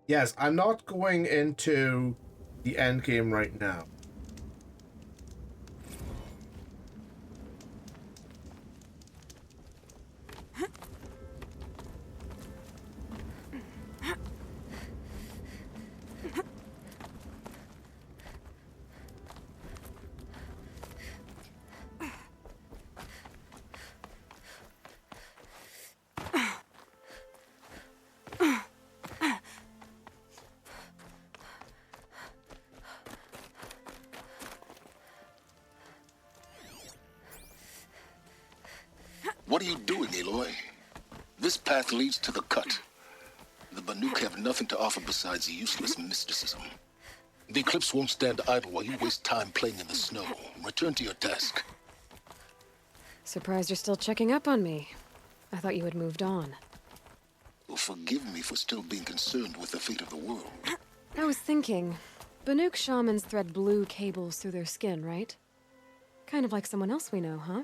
A: Yes, I'm not going into the end game right now.
P: What are you doing, Aloy? This path leads to the cut. The Banuk have nothing to offer besides useless mysticism. The Eclipse won't stand idle while you waste time playing in the snow. Return to your task.
C: Surprised you're still checking up on me. I thought you had moved on.
P: Well, forgive me for still being concerned with the fate of the world.
C: I was thinking, Banuk shamans thread blue cables through their skin, right? Kind of like someone else we know, huh?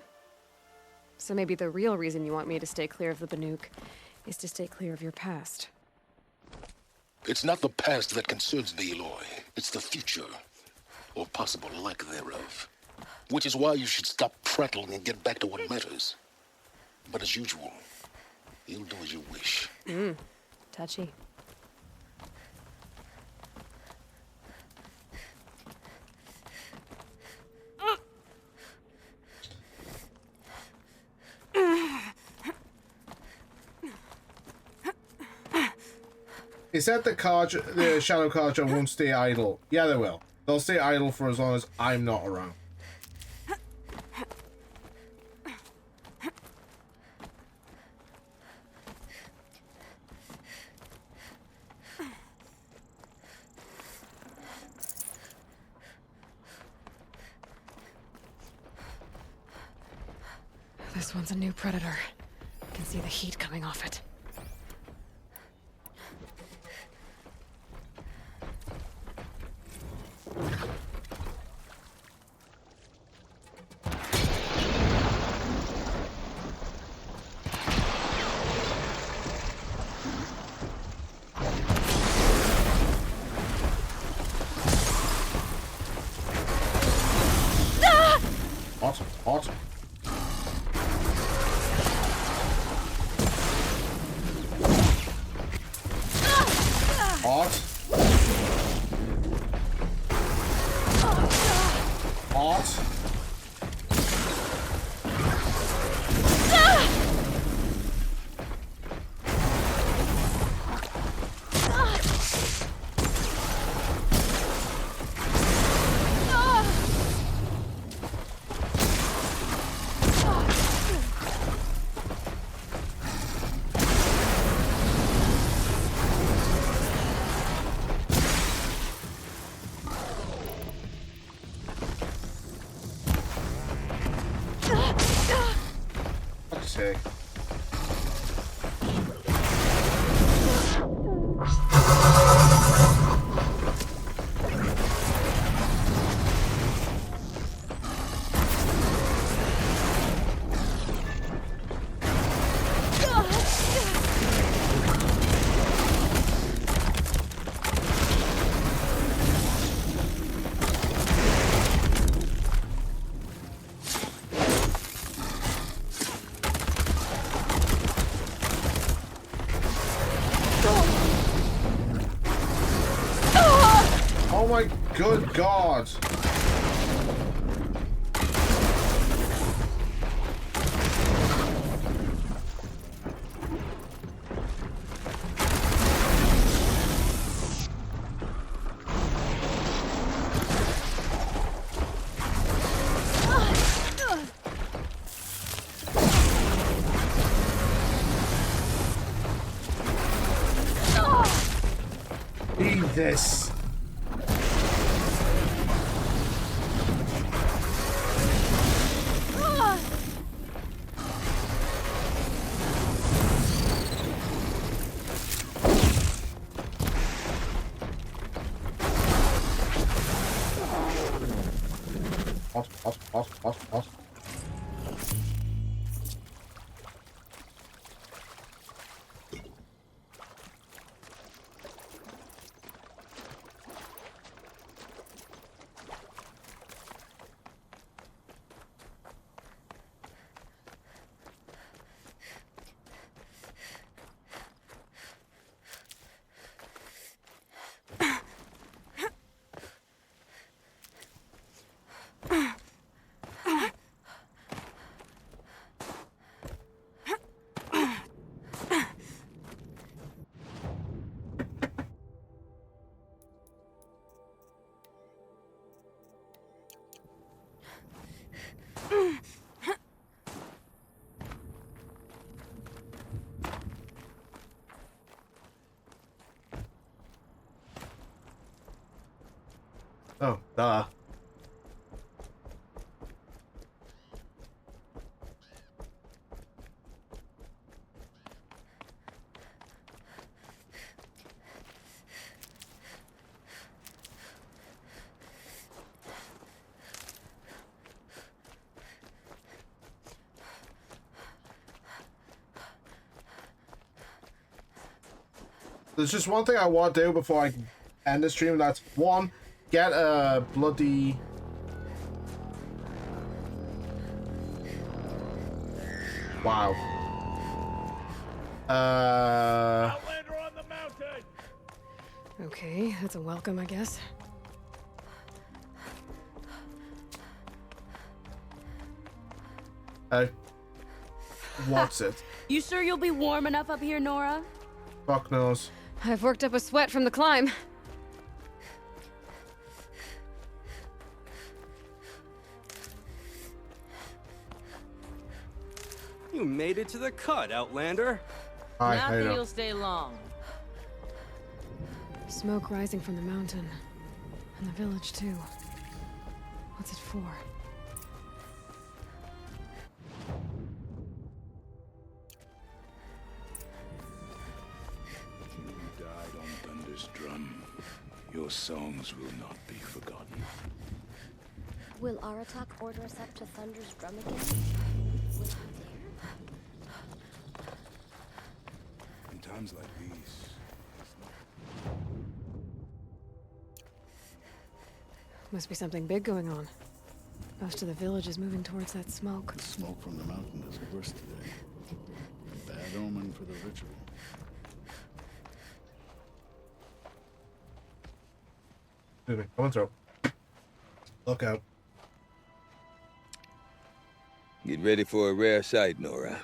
C: So maybe the real reason you want me to stay clear of the Banuk is to stay clear of your past.
P: It's not the past that concerns me, Eloy. It's the future, or possible lack thereof. Which is why you should stop prattling and get back to what matters. But as usual, you'll do as you wish.
C: Touchy.
A: He said the Shadow Carja won't stay idle. Yeah, they will. They'll stay idle for as long as I'm not around.
C: This one's a new predator. I can see the heat coming off it.
A: Hot, hot. Hot. Hot. Fuck's sake. Oh my good God. Eat this. Hot, hot, hot, hot, hot. Oh, duh. There's just one thing I want to do before I end the stream. That's one, get a bloody... Wow.
C: Outlander on the mountain! Okay, that's a welcome, I guess.
A: What's it?
J: You sure you'll be warm enough up here, Nora?
A: Fuck knows.
C: I've worked up a sweat from the climb.
N: You made it to the cut, Outlander.
J: Not that you'll stay long.
C: Smoke rising from the mountain. And the village, too. What's it for?
G: You died on Thunder's drum. Your songs will not be forgotten.
R: Will Aratak order us up to Thunder's drum again? Will he dare?
G: In times like these,
C: Must be something big going on. Most of the village is moving towards that smoke.
P: The smoke from the mountain is worse today. Bad omen for the ritual.
A: Excuse me. Coming through. Look out.
W: Get ready for a rare sight, Nora.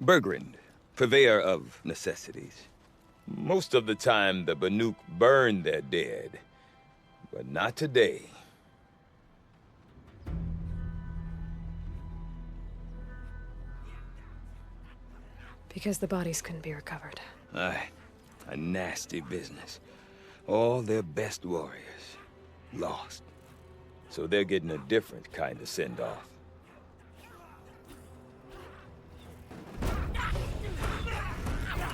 W: Bergrind, purveyor of necessities. Most of the time, the Banuk burn their dead. But not today.
C: Because the bodies couldn't be recovered.
W: Aye, a nasty business. All their best warriors lost. So they're getting a different kind of send-off.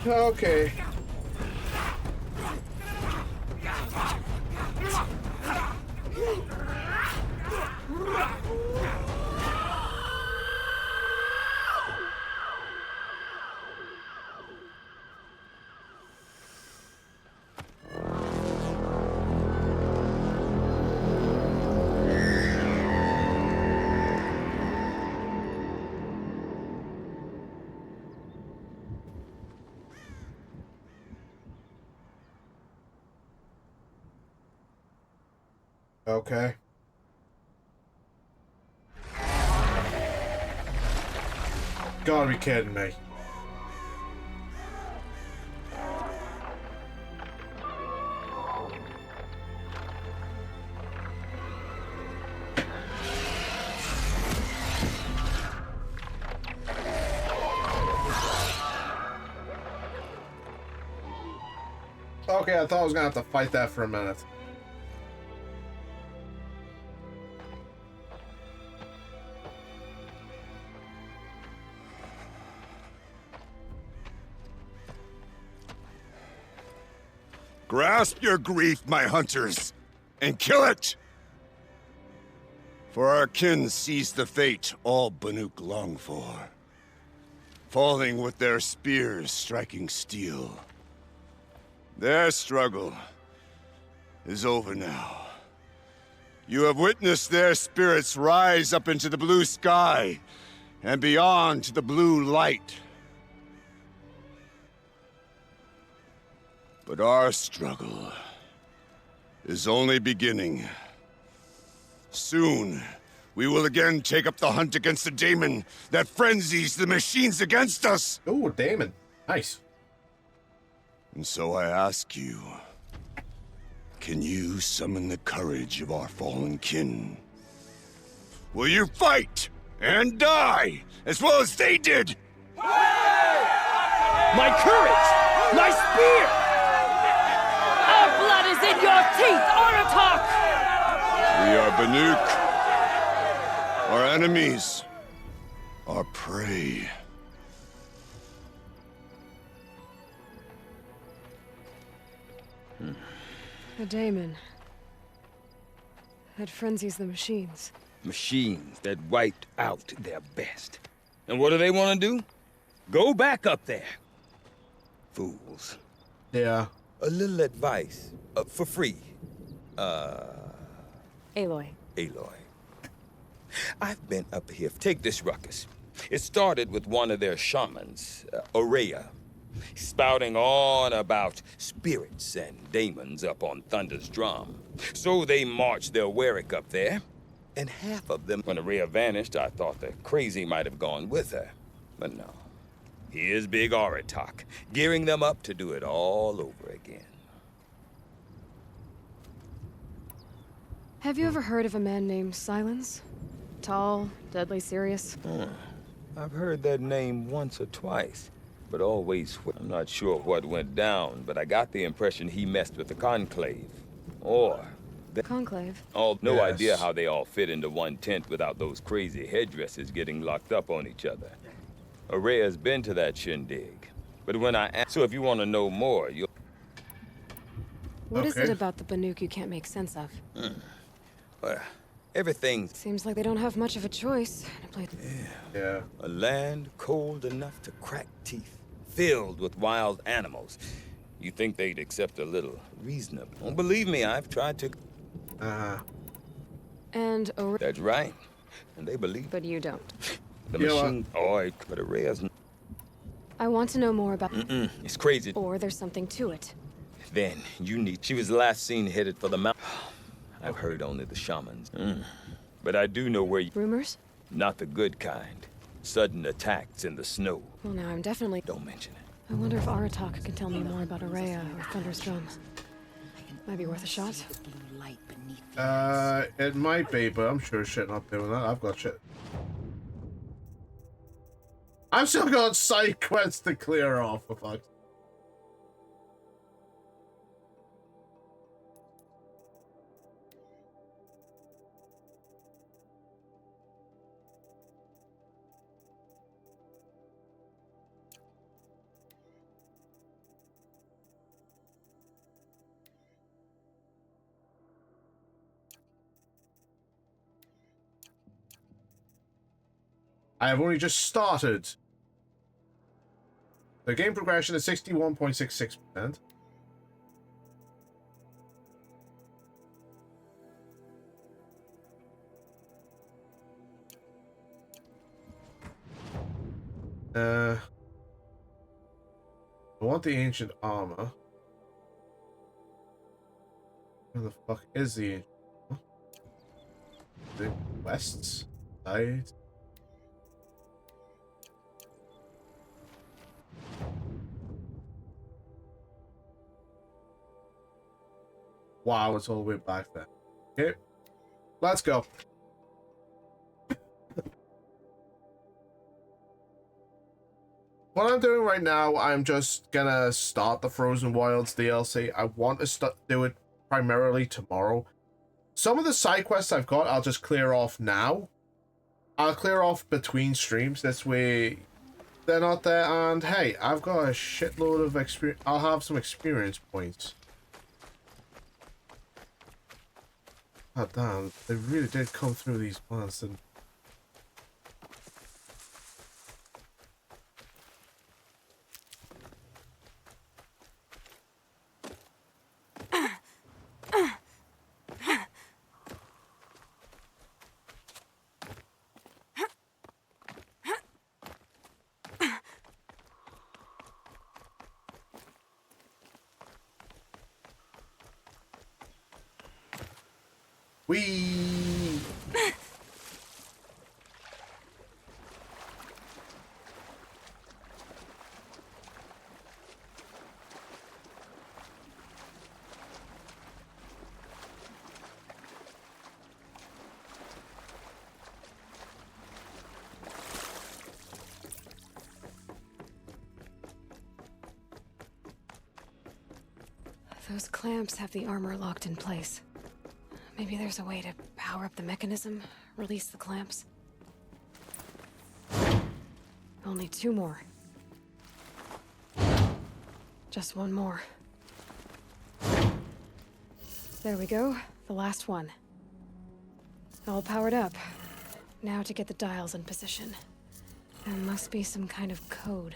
A: Okay. Okay. Gotta be kidding me. Okay, I thought I was gonna have to fight that for a minute.
G: grasp your grief, my hunters, and kill it! For our kin sees the fate all Banuk long for, falling with their spears striking steel. Their struggle is over now. You have witnessed their spirits rise up into the blue sky and beyond to the blue light. But our struggle is only beginning. Soon, we will again take up the hunt against the daemon that frenzies the machines against us!
A: Oh, daemon. Nice.
G: And so I ask you, can you summon the courage of our fallen kin? Will you fight and die as well as they did?
J: My courage! My spear! Our blood is in your teeth, Aratak!
G: We are Banuk. Our enemies. Our prey.
C: A daemon. That frenzies the machines.
W: Machines that wiped out their best. And what do they want to do? Go back up there. Fools.
A: Yeah.
W: A little advice, for free.
C: Aloy.
W: Aloy. I've been up here. Take this ruckus. It started with one of their shamans, Aurea, spouting on about spirits and demons up on Thunder's drum. So they marched their Warwick up there, and half of them, when Aurea vanished, I thought the crazy might have gone with her. But no. Here's Big Aratak, gearing them up to do it all over again.
C: Have you ever heard of a man named Silence? Tall, deadly serious?
W: I've heard that name once or twice, but always... I'm not sure what went down, but I got the impression he messed with the Conclave. Or...
C: Conclave?
W: No idea how they all fit into one tent without those crazy headdresses getting locked up on each other. Aurea's been to that shindig, but when I ask... So if you want to know more, you'll...
C: What is it about the Banuk you can't make sense of?
W: Well, everything...
C: Seems like they don't have much of a choice.
A: Yeah.
W: A land cold enough to crack teeth, filled with wild animals. You think they'd accept a little reasonable? Well, believe me, I've tried to...
C: And Aurea...
W: That's right. And they believe...
C: But you don't.
W: The machine... Oh, but Aurea's...
C: I want to know more about...
W: It's crazy.
C: Or there's something to it.
W: Then, you need... She was last seen headed for the mountain. I've heard only the shamans. But I do know where you...
C: Rumors?
W: Not the good kind. Sudden attacks in the snow.
C: Well, now I'm definitely...
W: Don't mention it.
C: I wonder if Aratak can tell me more about Aurea or Thunder's drum. Might be worth a shot.
A: It might be, but I'm sure shit not doing that. I've got shit. I've still got side quests to clear off, for fuck's sake. I have only just started. The game progression is 61.66%. I want the ancient armor. Where the fuck is the ancient armor? The west side. Wow, it's all the way back there. Okay, let's go. What I'm doing right now, I'm just gonna start the Frozen Wilds DLC. I want to do it primarily tomorrow. Some of the side quests I've got, I'll just clear off now. I'll clear off between streams. This way, they're not there. And hey, I've got a shitload of experience. I'll have some experience points. God damn, they really did come through these plants and... Whee!
C: Those clamps have the armor locked in place. Maybe there's a way to power up the mechanism, release the clamps. Only 2 more. Just 1 more. There we go, the last one. All powered up. Now to get the dials in position. There must be some kind of code.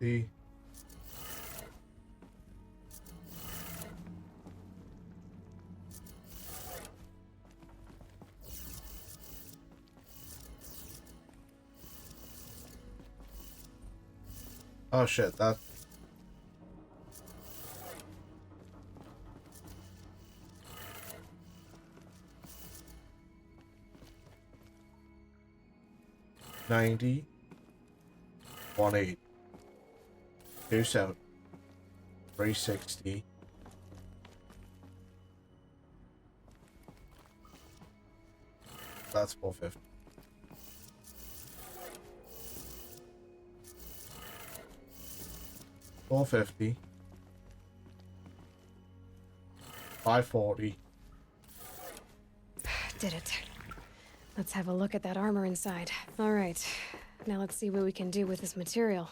A: 450. Oh shit, that... $90, 180, 270, 360. That's 450. $450, 540.
C: Did it. Let's have a look at that armor inside. All right. Now let's see what we can do with this material.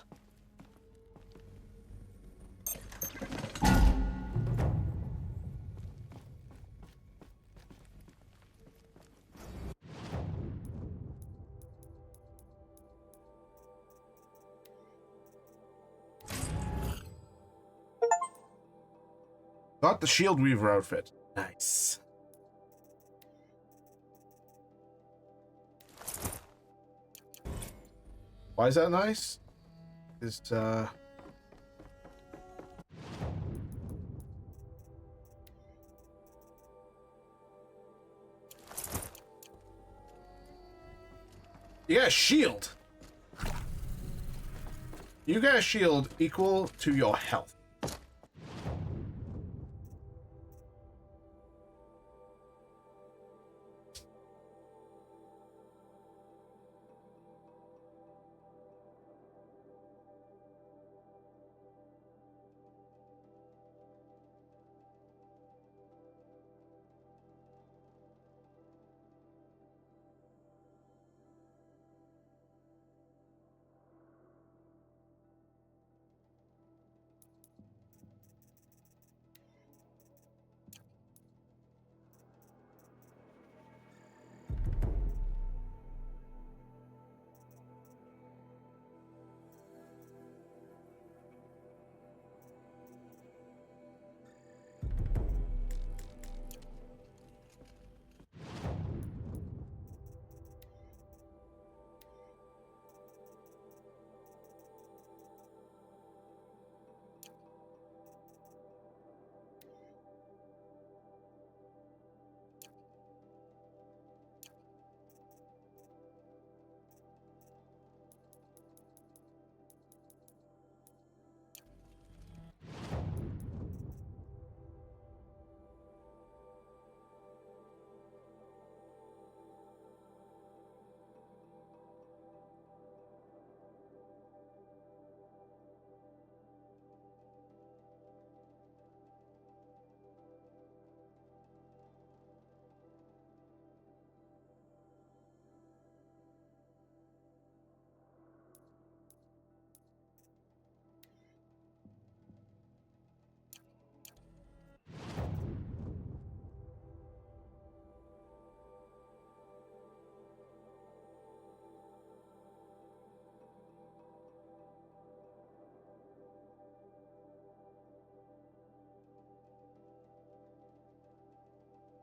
A: Got the Shield Weaver outfit. Nice. Why is that nice? It's, you got a shield. You got a shield equal to your health.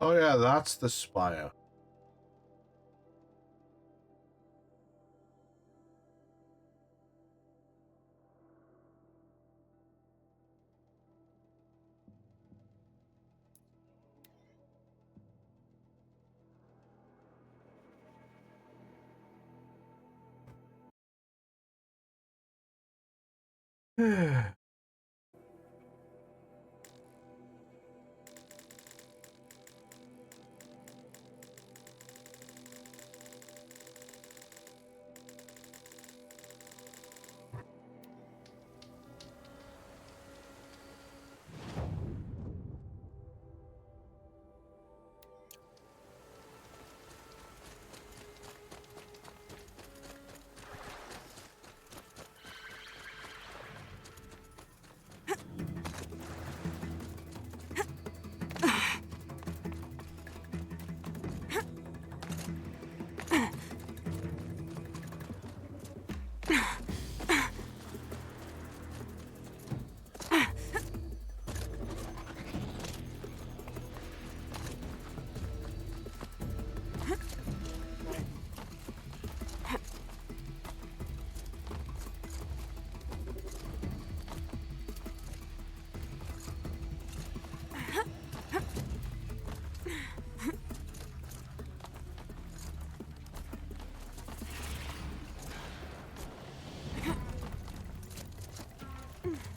A: Oh yeah, that's the spire.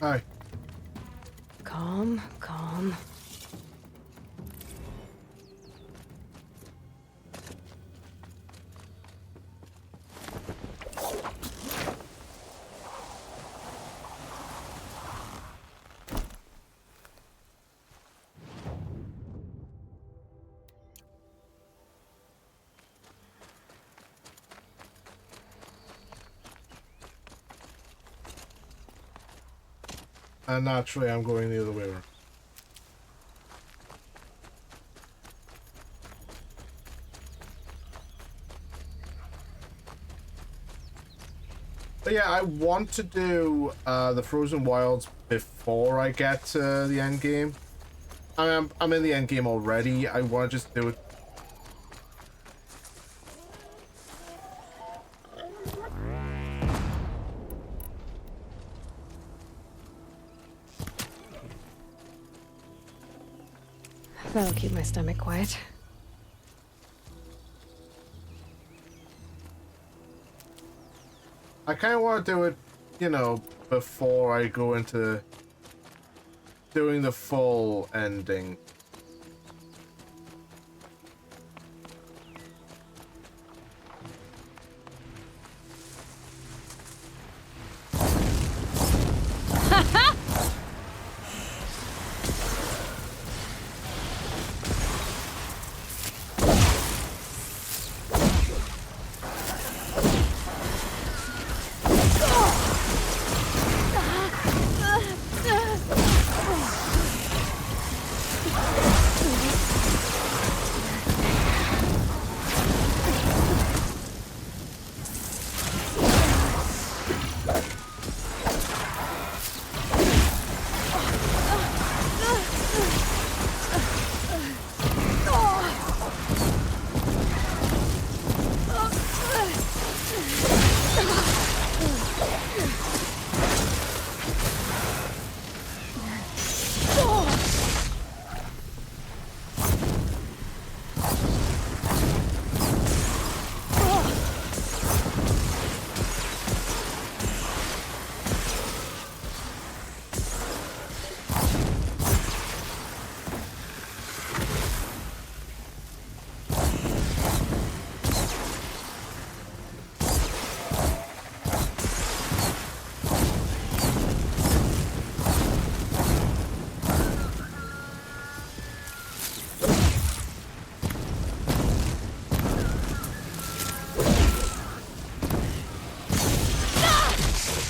A: Hi.
C: Calm, calm.
A: And naturally, I'm going the other way around. But yeah, I want to do the Frozen Wilds before I get to the end game. I'm in the end game already. I want to just do it.
C: That'll keep my stomach quiet.
A: I kind of want to do it, you know, before I go into doing the full ending.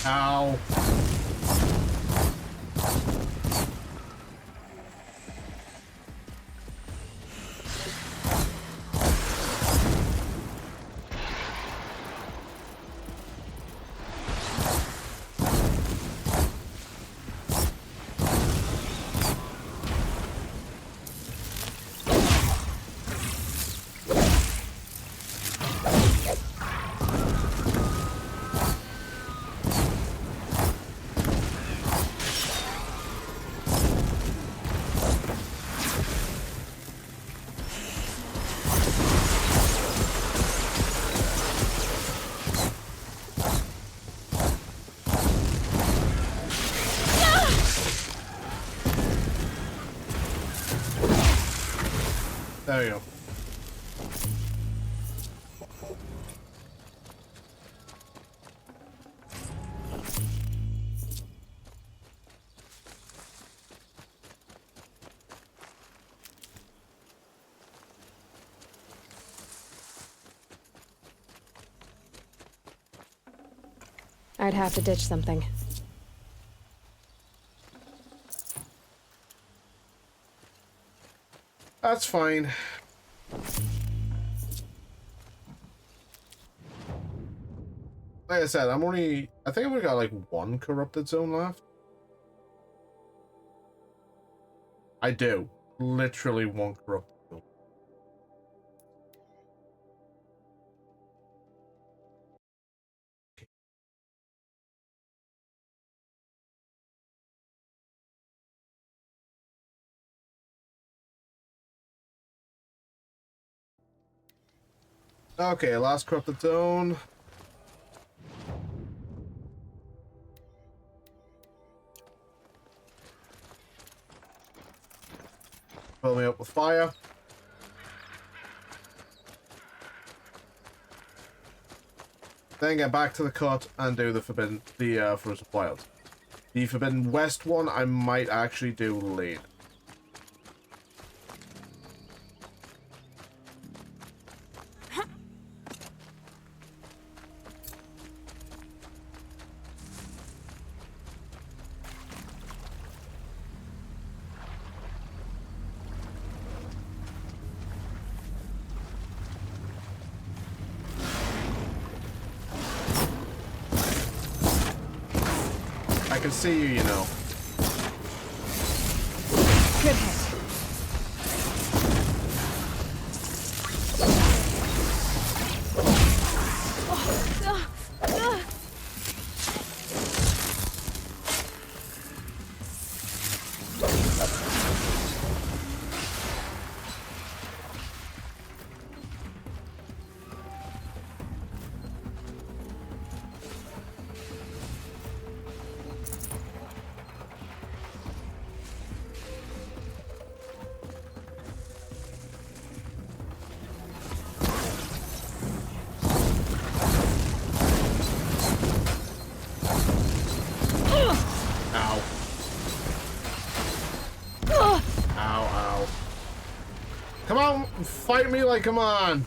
A: Ow. There you go.
C: I'd have to ditch something.
A: That's fine. Like I said, I think I've only got like one corrupted zone left. I do. Literally one corrupted zone. Okay, last corrupted zone. Fill me up with fire. Then get back to the cut and do the Frozen Wild. The Forbidden West one I might actually do later. I can see you, you know.
C: Good hit.
A: Come on, fight me like, come on.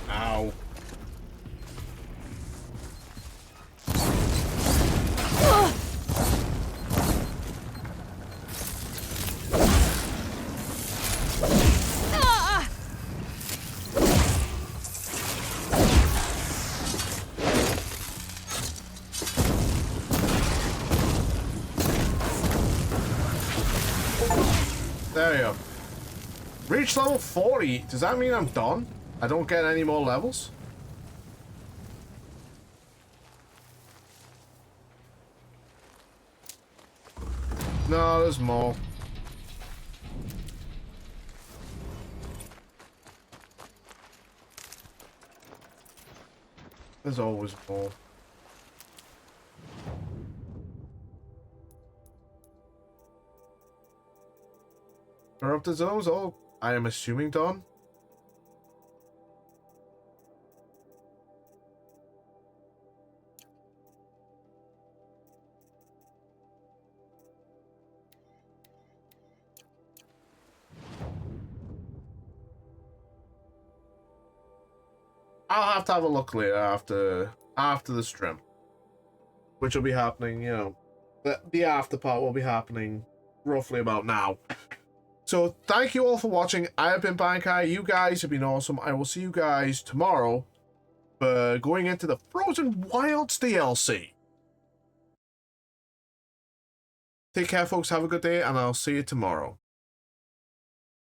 A: Ow. There we go. Reach level 40. Does that mean I'm done? I don't get any more levels? No, there's more. There's always more. Corrupted zones, all I am assuming done. I'll have to have a look later after the stream, which will be happening, you know, the after part will be happening roughly about now. So thank you all for watching. I have been Bankai. You guys have been awesome. I will see you guys tomorrow for going into the Frozen Wilds DLC. Take care, folks. Have a good day, and I'll see you tomorrow.